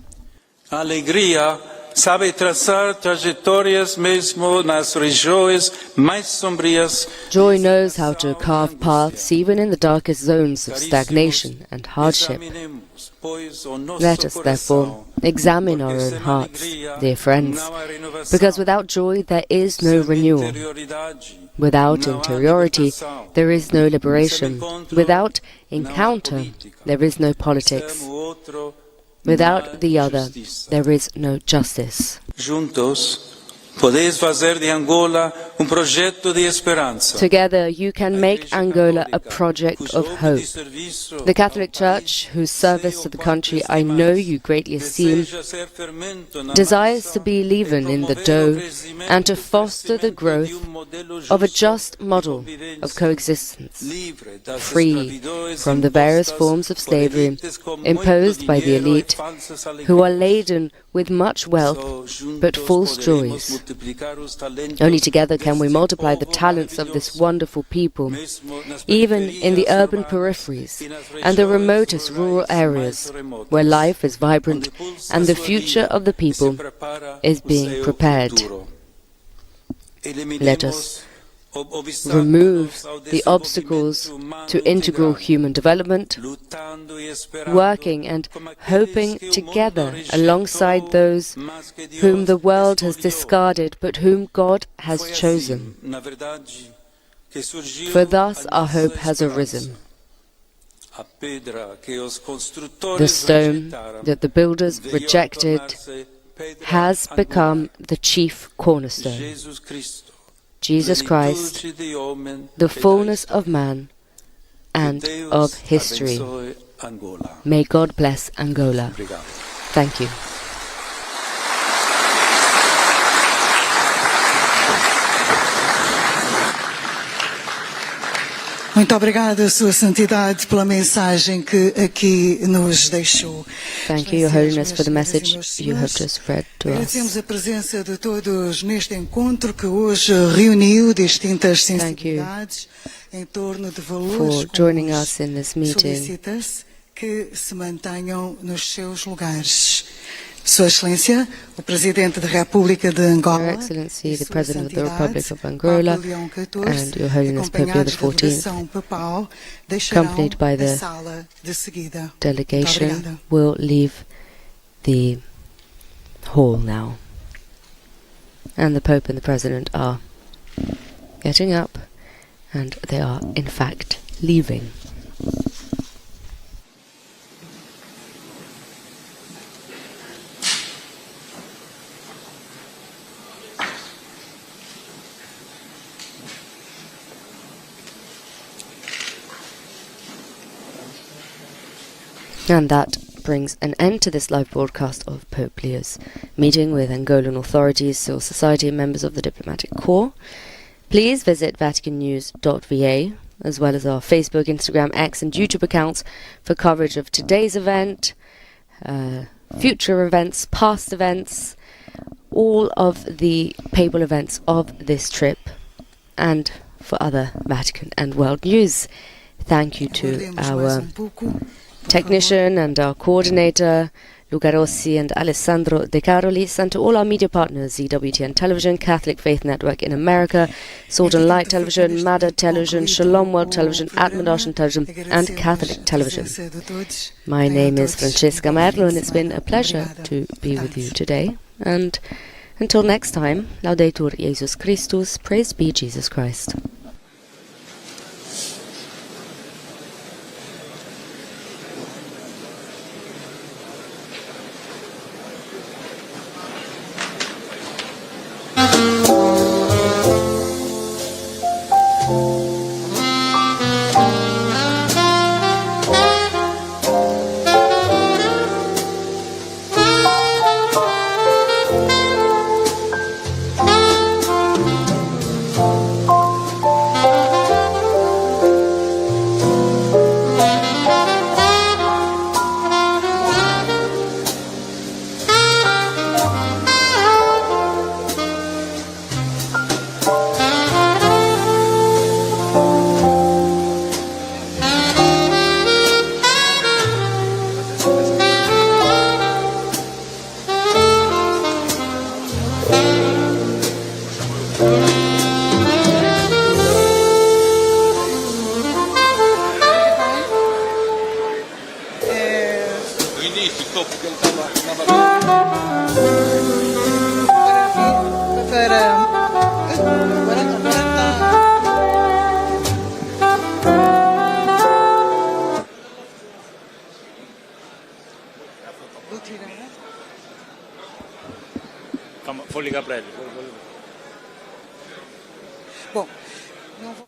Alegria sabe traçar trajetórias mesmo nas regiões mais sombrias. Joy knows how to carve paths even in the darkest zones of stagnation and hardship. Let us, therefore, examine our own hearts, dear friends, because without joy there is no renewal. Without interiority, there is no liberation. Without encounter, there is no politics. Without the other, there is no justice. Juntos, podeis fazer de Angola projeto de esperança. Together, you can make Angola a project of hope. The Catholic Church, whose service to the country I know you greatly esteem, desires to be leaven in the dough and to foster the growth of a just model of coexistence, free from the various forms of slavery imposed by the elite, who are laden with much wealth but false joys. Only together can we multiply the talents of this wonderful people, even in the urban peripheries and the remotest rural areas, where life is vibrant and the future of the people is being prepared. Let us remove the obstacles to integral human development, working and hoping together alongside those whom the world has discarded but whom God has chosen. For thus our hope has arisen. The stone that the builders rejected has become the chief cornerstone. Jesus Christ, the fullness of man and of history. May God bless Angola. Thank you. Muito obrigada, Sua Santidade, pela mensagem que aqui nos deixou. Thank you, Your Holiness, for the message you have just read to us. Agradecemos a presença de todos neste encontro que hoje reuniu distintas sensibilidades em torno de valores for joining us in this meeting. Solicita-se que se mantenham nos seus lugares. Sua Excelência, o Presidente da República de Angola, Your Excellency, the President of the Republic of Angola, and Your Holiness Pope Leo XIV, accompanied by the delegation, will leave the hall now. And the Pope and the President are getting up, and they are, in fact, leaving. And that brings an end to this live broadcast of Pope Leo's meeting with Angolan authorities, civil society and members of the diplomatic corps. Please visit vaticannews.va as well as our Facebook, Instagram, X and YouTube accounts for coverage of today's event, future events, past events, all of the papal events of this trip, and for other Vatican and world news. Thank you to our technician and our coordinator, Luca Rossi and Alessandro De Carolis, and to all our media partners, EWTN Television, Catholic Faith Network in America, Salt and Light Television, Mada Television, Shalom World Television, Admonition Television, and Catholic Television. My name is Francesca Merlo, and it's been a pleasure to be with you today. And until next time, Laudetur Jesus Christus, praise be Jesus Christ. Vou ligar para ele. Bom, não vou...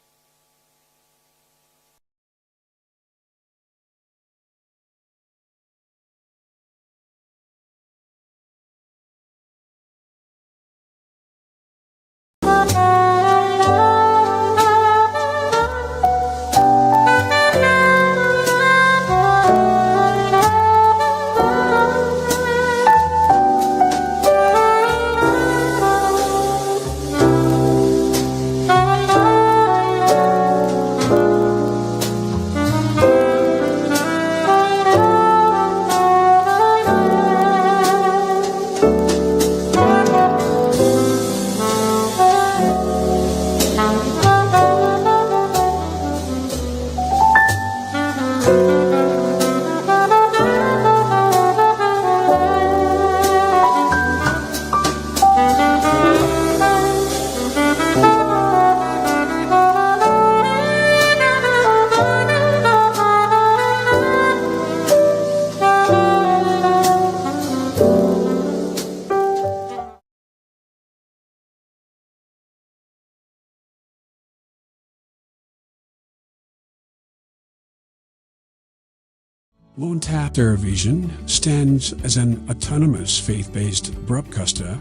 LUNTHA Television stands as an autonomous faith-based broadcaster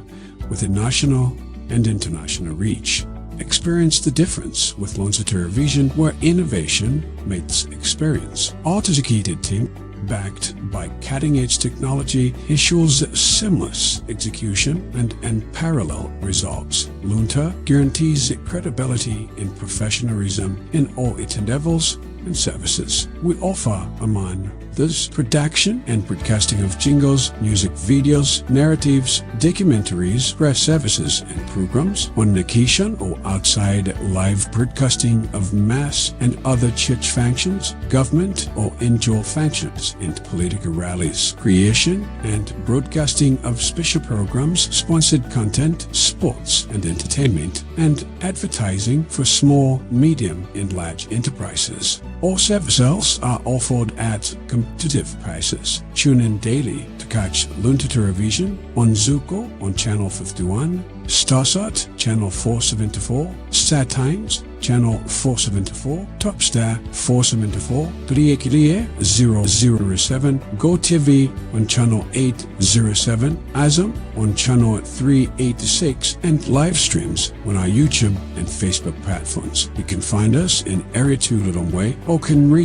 with a national and international reach. Experience the difference with LUNTHA Television, where innovation meets experience. Authenticated team backed by cutting-edge technology ensures seamless execution and unparalleled results. LUNTHA guarantees credibility and professionalism in all its endeavors and services. We offer, among this, production and broadcasting of jingles, music videos, narratives, documentaries, press services and programs on location or outside, live broadcasting of mass and other church functions, government or NGO functions, and political rallies, creation and broadcasting of special programs, sponsored content, sports and entertainment, and advertising for small, medium and large enterprises. All services are offered at competitive prices. Tune in daily to catch LUNTHA Television on Zuko on Channel 51, Starsat, channel 474, Star Times, channel 474, Topstar 474, Kriye 007, GoTV on channel 807, Azam on channel 386, and live streams on our YouTube and Facebook platforms. You can find us in Area 2 Lilongwe or can reach